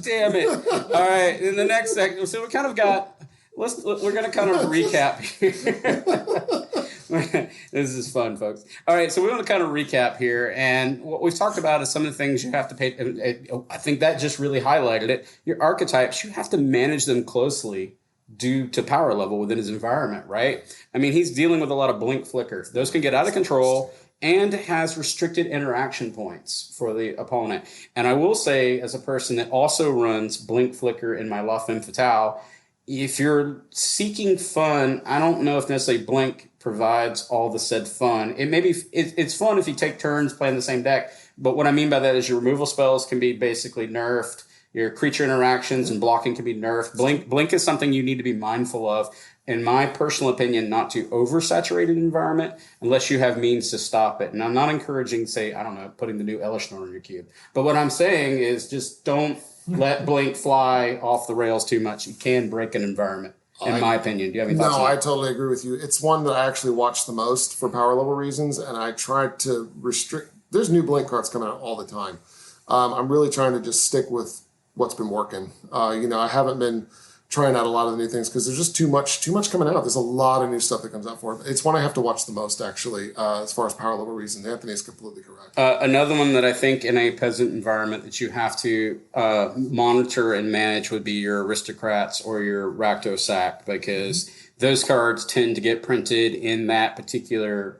Damn it. All right, in the next section, so we kind of got, we're going to kind of recap here. This is fun, folks. All right, so we want to kind of recap here, and what we've talked about is some of the things you have to pay. I think that just really highlighted it. Your archetypes, you have to manage them closely due to power level within his environment, right? I mean, he's dealing with a lot of blink flicker. Those can get out of control, and has restricted interaction points for the opponent. And I will say, as a person that also runs blink flicker in my La Femme Fatale, if you're seeking fun, I don't know if necessarily blink provides all the said fun. It's fun if you take turns playing the same deck, but what I mean by that is your removal spells can be basically nerfed. Your creature interactions and blocking can be nerfed. Blink is something you need to be mindful of, in my personal opinion, not to oversaturate an environment unless you have means to stop it. And I'm not encouraging, say, I don't know, putting the new Elishnorn in your cube. But what I'm saying is just don't let blink fly off the rails too much. You can break an environment, in my opinion. Do you have any thoughts on that? I totally agree with you. It's one that I actually watch the most for power level reasons, and I try to restrict. There's new blink cards coming out all the time. I'm really trying to just stick with what's been working. I haven't been trying out a lot of the new things because there's just too much coming out. There's a lot of new stuff that comes out for it. It's one I have to watch the most, actually, as far as power level reasons. Anthony is completely correct. Another one that I think in a peasant environment that you have to monitor and manage would be your aristocrats or your Rakto-Sak, because those cards tend to get printed in that particular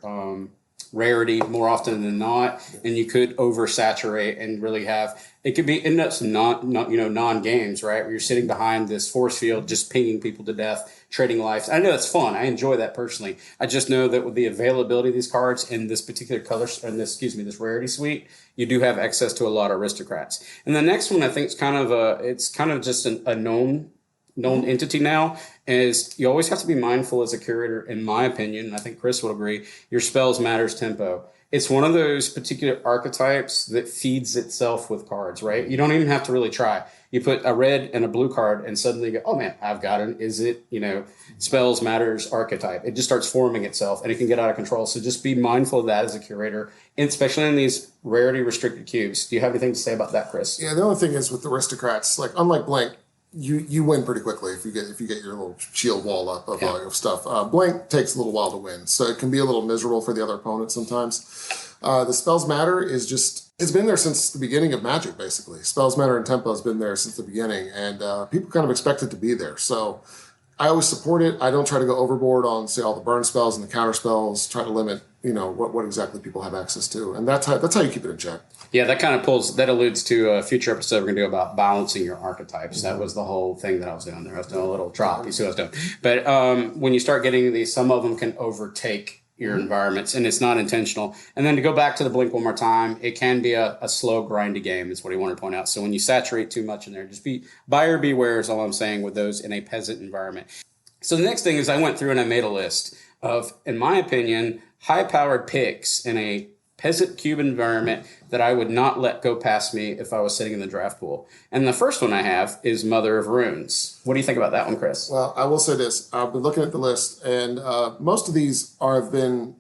rarity more often than not, and you could oversaturate and really have it could be end up some non-games, right? Where you're sitting behind this force field, just pinging people to death, trading lives. I know it's fun. I enjoy that personally. I just know that with the availability of these cards in this particular color, and this rarity suite, you do have access to a lot of aristocrats. And the next one, I think, is kind of just a known entity now, is you always have to be mindful as a curator, in my opinion, and I think Chris will agree, your spells matters tempo. It's one of those particular archetypes that feeds itself with cards, right? You don't even have to really try. You put a red and a blue card and suddenly you go, oh man, I've got spells matters archetype. It just starts forming itself and it can get out of control. So just be mindful of that as a curator, and especially in these rarity restricted cubes. Do you have anything to say about that, Chris? Yeah, the only thing is with aristocrats, like unlike blank, you win pretty quickly if you get your little shield wall up of stuff. Blank takes a little while to win, so it can be a little miserable for the other opponent sometimes. The spells matter is just, it's been there since the beginning of Magic, basically. Spells matter and tempo has been there since the beginning, and people kind of expect it to be there. So I always support it. I don't try to go overboard on, say, all the burn spells and the counter spells. Try to limit, what exactly people have access to, and that's how you keep it in check. Yeah, that alludes to a future episode we're going to do about balancing your archetypes. That was the whole thing that I was doing there. I was doing a little drop. You see what I was doing. But when you start getting these, some of them can overtake your environments, and it's not intentional. And then to go back to the blink one more time, it can be a slow, grindy game, is what he wanted to point out. So when you saturate too much in there, just be buyer beware is all I'm saying with those in a peasant environment. So the next thing is I went through and I made a list of, in my opinion, high-powered picks in a Peasant Cube environment that I would not let go past me if I was sitting in the draft pool. And the first one I have is Mother of Runes. What do you think about that one, Chris? Well, I will say this. I've been looking at the list, and most of these are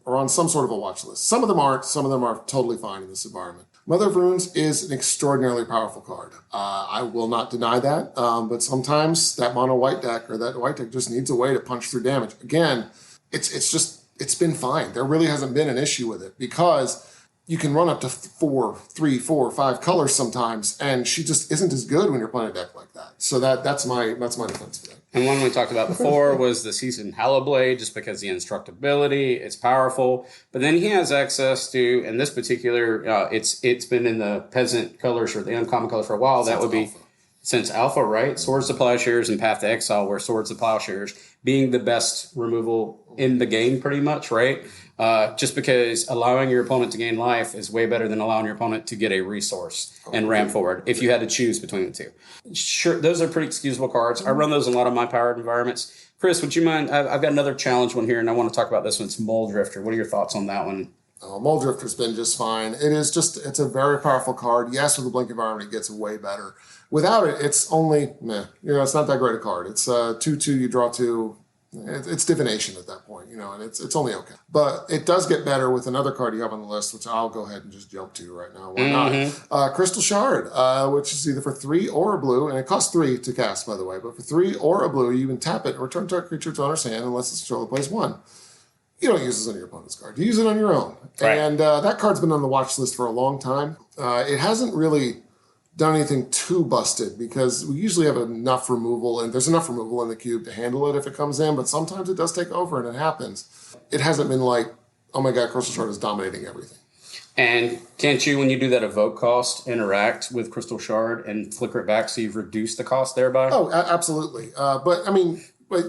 on some sort of a watch list. Some of them aren't. Some of them are totally fine in this environment. Mother of Runes is an extraordinarily powerful card. I will not deny that, but sometimes that mono white deck or that white deck just needs a way to punch through damage. Again, it's been fine. There really hasn't been an issue with it because you can run up to 3, 4, 5 colors sometimes, and she just isn't as good when you're playing a deck like that. So that's my defense for that. And one we talked about before was the Seasoned Hallowblade, just because the indestructibility, it's powerful. But then he has access to, in this particular, it's been in the peasant colors or the uncommon colors for a while. That would be since Alpha, right? Swords to Plowshares and Path to Exile, where Swords to Plowshares being the best removal in the game, pretty much, right? Just because allowing your opponent to gain life is way better than allowing your opponent to get a resource and ram forward if you had to choose between the two. Sure, those are pretty excusable cards. I run those in a lot of my powered environments. Chris, would you mind? I've got another challenge one here, and I want to talk about this one. It's Mole Drifter. What are your thoughts on that one? Mole Drifter's been just fine. It's a very powerful card. Yes, with the Blink environment, it gets way better. Without it, it's only meh. It's not that great a card. It's 2/2. You draw 2. It's divination at that point, and it's only okay. But it does get better with another card you have on the list, which I'll go ahead and just jump to right now. Why not? Crystal Shard, which is either for 3 or a blue, and it costs 3 to cast, by the way. But for 3 or a blue, you can tap it and return target creature to owner's hand unless its controller plays 1. You don't use this on your opponent's card. You use it on your own. Right. And that card's been on the watch list for a long time. It hasn't really done anything too busted because we usually have enough removal, and there's enough removal in the cube to handle it if it comes in, but sometimes it does take over, and it happens. It hasn't been like, oh my God, Crystal Shard is dominating everything. And can't you, when you do that evoke cost, interact with Crystal Shard and flicker it back so you've reduced the cost thereby? Oh, absolutely. But when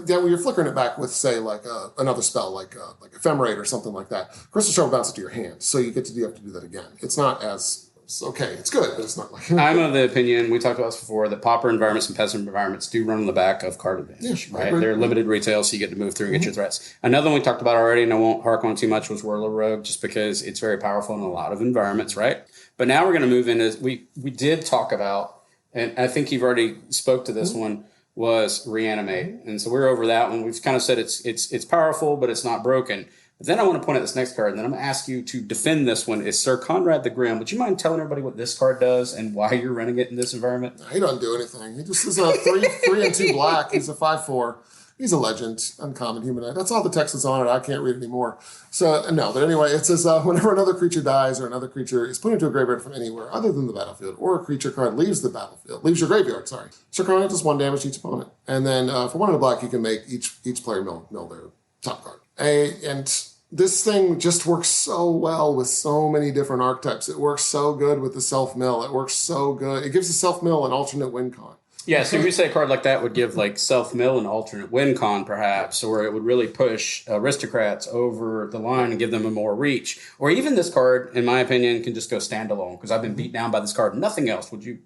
you're flickering it back with, say, like another spell, like Ephemerate or something like that, Crystal Shard bounces to your hand, so you have to do that again. It's not as... okay, it's good, but it's not like... I'm of the opinion, we talked about this before, that pauper environments and peasant environments do run on the back of card advantage, right? They're limited retail, so you get to move through and get your threats. Another one we talked about already, and I won't hark on too much, was Whirler Rogue, just because it's very powerful in a lot of environments, right? But now we're going to move into... We did talk about, and I think you've already spoke to this one, was Reanimate. And so we're over that one. We've kind of said it's powerful, but it's not broken. But then I want to point out this next card, and then I'm going to ask you to defend this one. Is Sir Conrad the Grim. Would you mind telling everybody what this card does and why you're running it in this environment? He doesn't do anything. He just is a 3 and 2 black. He's a 5/4. He's a legend, uncommon humanoid. That's all the text that's on it. I can't read anymore. So, no, but anyway, it says whenever another creature dies or another creature is put into a graveyard from anywhere other than the battlefield, or a creature card leaves your graveyard, sorry. Sir Conrad does 1 damage to each opponent. And then for 1 and a black, you can make each player mill their top card. And This thing just works so well with so many different archetypes. It works so good with the self-mill. It works so good. It gives the self-mill an alternate win con. Yeah, so if you say a card like that would give like self-mill an alternate win con, perhaps, or it would really push aristocrats over the line and give them a more reach. Or even this card, in my opinion, can just go standalone because I've been beat down by this card. Nothing else. Would you?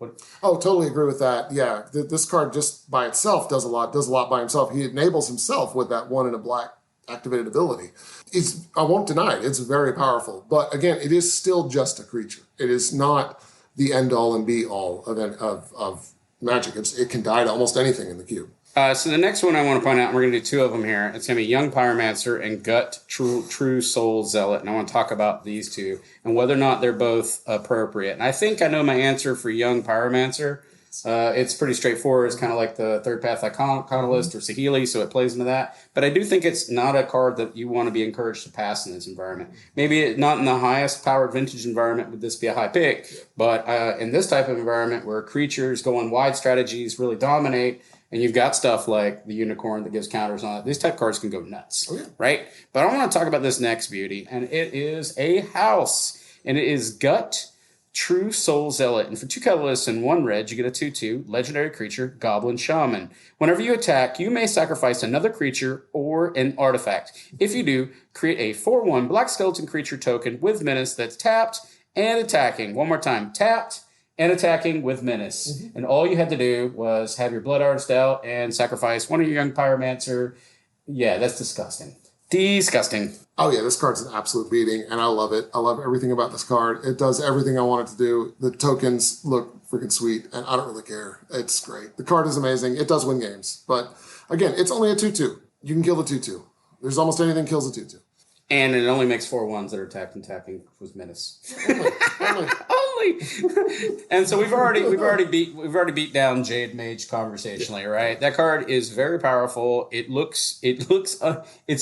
Oh, totally agree with that. Yeah, this card just by itself does a lot by himself. He enables himself with that 1 in a black activated ability. I won't deny it. It's very powerful. But again, it is still just a creature. It is not the end-all and be-all of Magic. It can die to almost anything in the cube. So the next one I want to point out, and we're going to do 2 of them here. It's going to be Young Pyromancer and Gut True Soul Zealot. And I want to talk about these 2 and whether or not they're both appropriate. And I think I know my answer for Young Pyromancer. It's pretty straightforward. It's kind of like the Third Path Iconolist or Saheeli, so it plays into that. But I do think it's not a card that you want to be encouraged to pass in this environment. Maybe not in the highest powered vintage environment would this be a high pick, but in this type of environment where creatures go on wide strategies really dominate, and you've got stuff like the Unicorn that gives counters on it, these type cards can go nuts, right? But I want to talk about this next beauty, and it is a house, and it is Gut True Soul Zealot. And for 2 colorless and 1 red, you get a 2/2 legendary creature, Goblin Shaman. Whenever you attack, you may sacrifice another creature or an artifact. If you do, create a 4/1 black skeleton creature token with menace that's tapped and attacking. One more time, tapped and attacking with menace. Mm-hmm. And all you had to do was have your Blood Artist out and sacrifice one of your Young Pyromancer. Yeah, that's disgusting. Disgusting. Oh, yeah, this card's an absolute beating, and I love it. I love everything about this card. It does everything I want it to do. The tokens look freaking sweet, and I don't really care. It's great. The card is amazing. It does win games. But, again, it's only a 2/2. You can kill the 2/2. There's almost anything kills a 2/2. And it only makes 4/1s that are tapped and tapping with menace. Only. And so we've already beat down Jade Mage conversationally, right? That card is very powerful. It's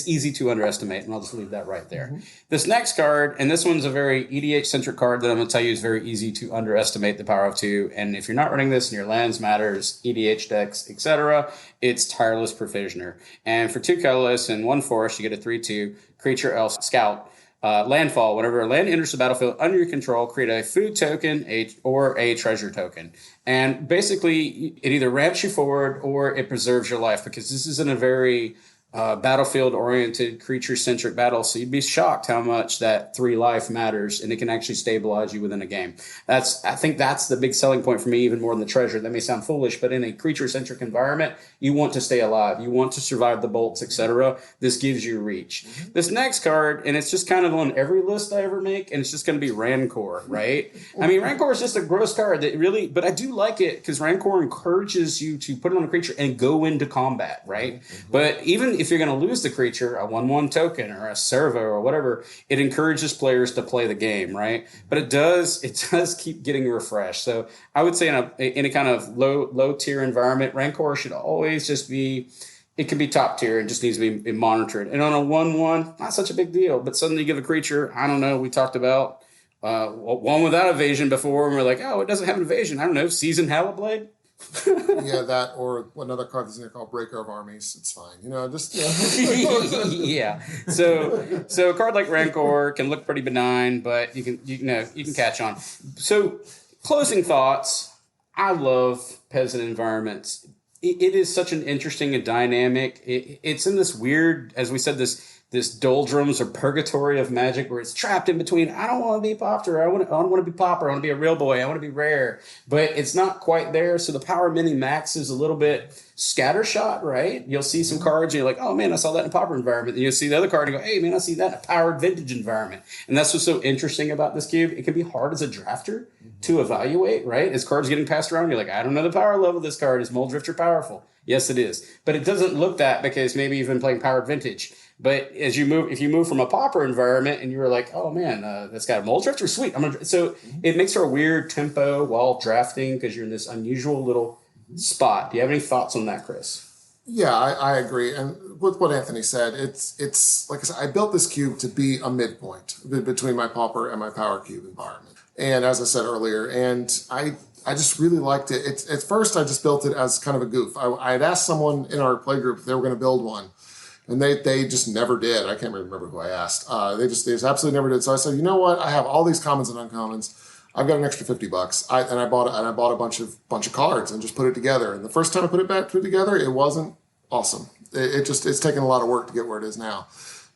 easy to underestimate, and I'll just leave that right there. Mm-hmm. This next card, and this one's a very EDH centric card that I'm going to tell you is very easy to underestimate the power of 2. And if you're not running this in your lands matters, EDH decks, etc., it's Tireless Provisioner. And for 2 colorless and 1 forest, you get a 3/2 creature elf scout. Landfall, whenever a land enters the battlefield under your control, create a food token or a treasure token. And basically, it either ramps you forward or it preserves your life, because this isn't a very battlefield-oriented, creature-centric battle, so you'd be shocked how much that 3 life matters, and it can actually stabilize you within a game. I think that's the big selling point for me, even more than the treasure. That may sound foolish, but in a creature-centric environment, you want to stay alive. You want to survive the bolts, etc. This gives you reach. Mm-hmm. This next card, and it's just kind of on every list I ever make, and it's just going to be Rancor, right? I mean, Rancor is just a gross card that really, but I do like it because Rancor encourages you to put it on a creature and go into combat, right? Mm-hmm. But even if you're going to lose the creature, a 1/1 token or a servo or whatever, it encourages players to play the game, right? But it does keep getting refreshed. So I would say in a kind of low tier environment, Rancor should always just be, it can be top tier and just needs to be monitored. And on a 1/1, not such a big deal. But suddenly you give a creature, I don't know, we talked about one without evasion before, and we're like, oh, it doesn't have an evasion. I don't know, Seasoned Hallowblade? Yeah, that or another card that's in there called Breaker of Armies. It's fine, just yeah. So a card like Rancor can look pretty benign, but you can catch on. So closing thoughts. I love peasant environments. It is such an interesting and dynamic. It's in this weird, as we said, this doldrums or purgatory of Magic where it's trapped in between. I don't want to be Popter. I don't want to be Popper. I want to be a real boy. I want to be rare. But it's not quite there. So the power mini max is a little bit scattershot, right? You'll see some cards and you're like, oh man, I saw that in a Popper environment. And you'll see the other card and go, hey man, I see that in a powered vintage environment. And that's what's so interesting about this cube. It can be hard as a drafter to evaluate, right? As cards getting passed around, you're like, I don't know the power level of this card. Is Mold Drifter powerful? Yes, it is. But it doesn't look that because maybe you've been playing powered vintage. But if you move from a Popper environment and you were like, oh man, that's got a Mold Drifter, sweet. So it makes for a weird tempo while drafting because you're in this unusual little spot. Do you have any thoughts on that, Chris? Yeah, I agree. And with what Anthony said, it's like I said, I built this cube to be a midpoint between my Popper and my Power Cube environment. And as I said earlier, and I just really liked it. At first, I just built it as kind of a goof. I had asked someone in our playgroup if they were going to build one. And they just never did. I can't remember who I asked. They just absolutely never did. So I said, you know what? I have all these commons and uncommons. I've got an extra $50. I bought a bunch of cards and just put it together. And the first time I put it together, it wasn't awesome. It's taken a lot of work to get where it is now.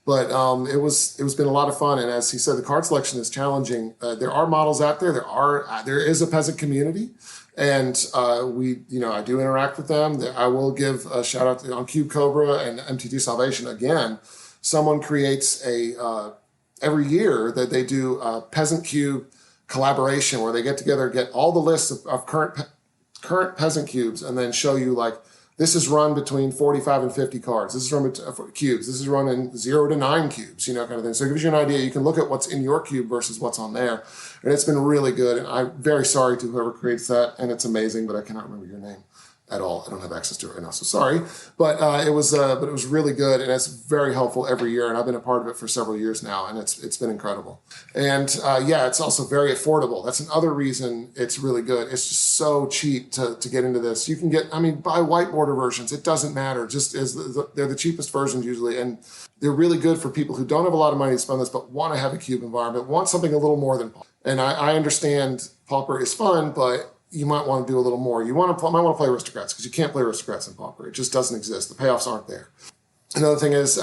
But it was been a lot of fun. And as he said, the card selection is challenging. There are models out there. There is a peasant community. And I do interact with them. I will give a shout out on Cube Cobra and MTG Salvation again. Someone creates every year that they do a Peasant Cube collaboration where they get together, get all the lists of current Peasant Cubes, and then show you like this is run between 45 and 50 cards. This is run for cubes. This is run in 0 to 9 cubes, kind of thing. So it gives you an idea. You can look at what's in your cube versus what's on there. And it's been really good. And I'm very sorry to whoever creates that. And it's amazing, but I cannot remember your name at all. I don't have access to it right now, so sorry. But it was really good, and it's very helpful every year. And I've been a part of it for several years now, and it's been incredible. And it's also very affordable. That's another reason it's really good. It's just so cheap to get into this. You can buy whiteboarder versions. It doesn't matter. Just they're the cheapest versions usually, and they're really good for people who don't have a lot of money to spend this, but want to have a cube environment, want something a little more than Pauper. And I understand Pauper is fun, but you might want to do a little more. Might want to play Aristocrats because you can't play Aristocrats in Pauper. It just doesn't exist. The payoffs aren't there. Another thing is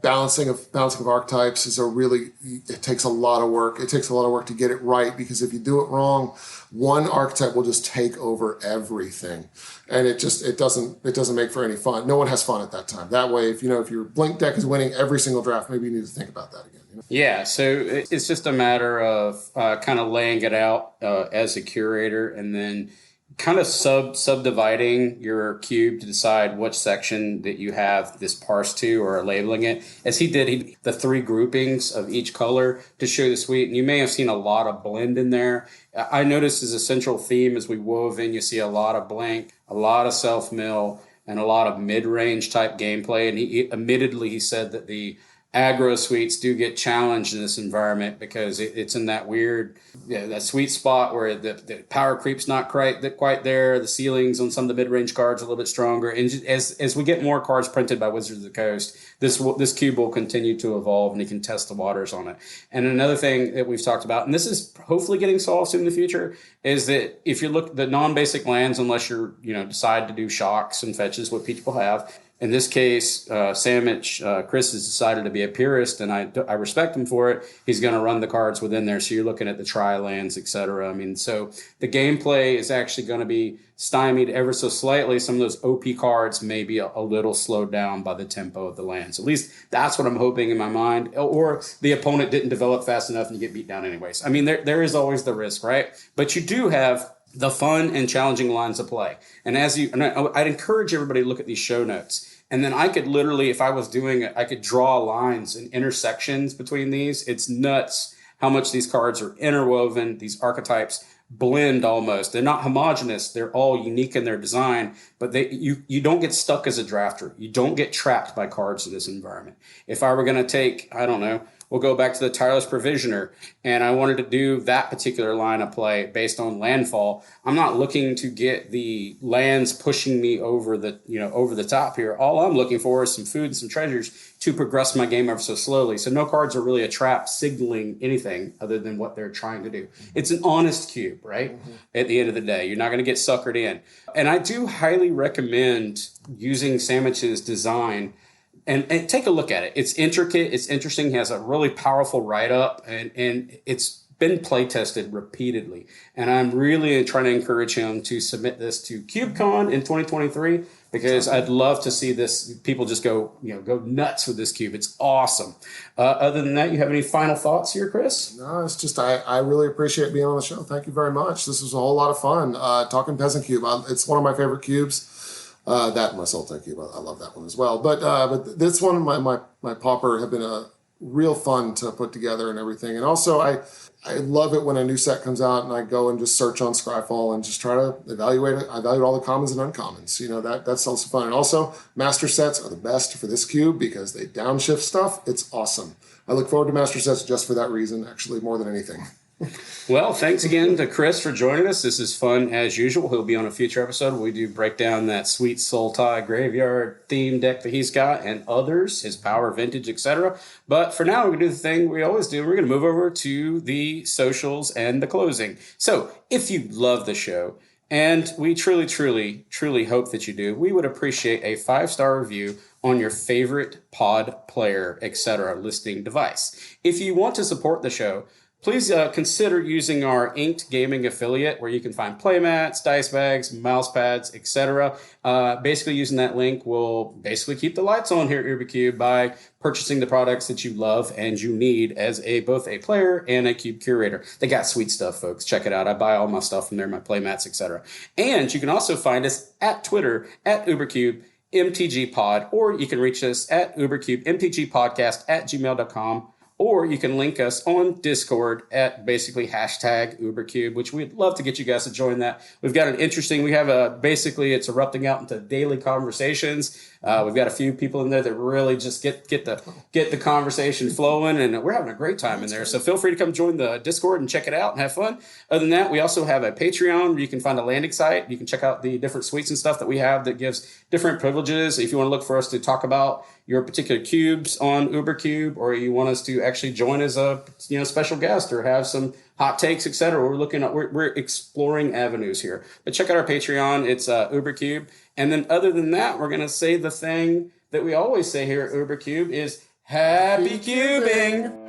balancing of archetypes it takes a lot of work. It takes a lot of work to get it right because if you do it wrong, one archetype will just take over everything, and it doesn't make for any fun. No one has fun at that time. That way, if your Blink deck is winning every single draft, maybe you need to think about that again. Yeah, so it's just a matter of kind of laying it out as a curator, and then kind of subdividing your cube to decide which section that you have this parse to or labeling it. As he did, the 3 groupings of each color to show the suite. And you may have seen a lot of blend in there. I noticed as a central theme as we wove in, you see a lot of blank, a lot of self-mill, and a lot of mid-range type gameplay. And he said that the aggro suites do get challenged in this environment because it's in that weird, that sweet spot where the power creep's not quite there. The ceilings on some of the mid-range cards are a little bit stronger. And as we get more cards printed by Wizards of the Coast, this cube will continue to evolve, and you can test the waters on it. And another thing that we've talked about, and this is hopefully getting solved soon in the future, is that if you look at the non-basic lands, unless you're decide to do shocks and fetches, what people have. In this case, Sammich, Chris has decided to be a purist, and I respect him for it. He's going to run the cards within there, so you're looking at the tri-lands, et cetera. So the gameplay is actually going to be stymied ever so slightly. Some of those OP cards may be a little slowed down by the tempo of the lands. At least that's what I'm hoping in my mind. Or the opponent didn't develop fast enough and you get beat down anyways. There is always the risk, right? But you do have the fun and challenging lines of play. And I'd encourage everybody to look at these show notes. And then I could literally, if I was doing it, I could draw lines and intersections between these. It's nuts how much these cards are interwoven. These archetypes blend almost. They're not homogenous. They're all unique in their design, but you don't get stuck as a drafter. You don't get trapped by cards in this environment. If I were going to take, I don't know, we'll go back to the Tireless Provisioner, and I wanted to do that particular line of play based on landfall. I'm not looking to get the lands pushing me over the top here. All I'm looking for is some food and some treasures to progress my game ever so slowly. So no cards are really a trap signaling anything other than what they're trying to do. It's an honest cube, right? Mm-hmm. At the end of the day, you're not going to get suckered in. And I do highly recommend using Sammich's design. And take a look at it. It's intricate. It's interesting. He has a really powerful write-up, and it's been play tested repeatedly. And I'm really trying to encourage him to submit this to CubeCon in 2023 because I'd love to see this. People just go nuts with this cube. It's awesome. Other than that, you have any final thoughts here, Chris? No, it's just I really appreciate being on the show. Thank you very much. This was a whole lot of fun talking Peasant Cube. It's one of my favorite cubes. That and my Sultan Cube, I love that one as well. But this one, my Pauper, have been a real fun to put together and everything. And also, I love it when a new set comes out and I go and just search on Scryfall and just try to evaluate it. I evaluate all the commons and uncommons. That's also fun. And also, master sets are the best for this cube because they downshift stuff. It's awesome. I look forward to master sets just for that reason, actually, more than anything. Well, thanks again to Chris for joining us. This is fun as usual. He'll be on a future episode where we do break down that sweet Soul Tie Graveyard theme deck that he's got and others, his Power Vintage, etc. But for now, we're going to do the thing we always do. We're going to move over to the socials and the closing. So if you love the show, and we truly, truly, truly hope that you do, we would appreciate a 5-star review on your favorite pod player, etc. listing device. If you want to support the show, please consider using our Inked Gaming affiliate where you can find playmats, dice bags, mouse pads, etc. Basically, using that link will basically keep the lights on here at UberCube by purchasing the products that you love and you need as both a player and a cube curator. They got sweet stuff, folks. Check it out. I buy all my stuff from there, my playmats, etc. And you can also find us at Twitter at UberCubeMTGPod, or you can reach us at UberCubeMTGPodcast at gmail.com. Or you can link us on Discord at basically hashtag UberCube, which we'd love to get you guys to join that. We've got basically it's erupting out into daily conversations. We've got a few people in there that really just get the conversation flowing, and we're having a great time in there. So feel free to come join the Discord and check it out and have fun. Other than that, we also have a Patreon where you can find a landing site. You can check out the different suites and stuff that we have that gives different privileges. If you want to look for us to talk about your particular cubes on UberCube, or you want us to actually join as a special guest or have some hot takes, etc. We're exploring avenues here. But check out our Patreon. It's UberCube. And then other than that, we're going to say the thing that we always say here at UberCube is happy cubing.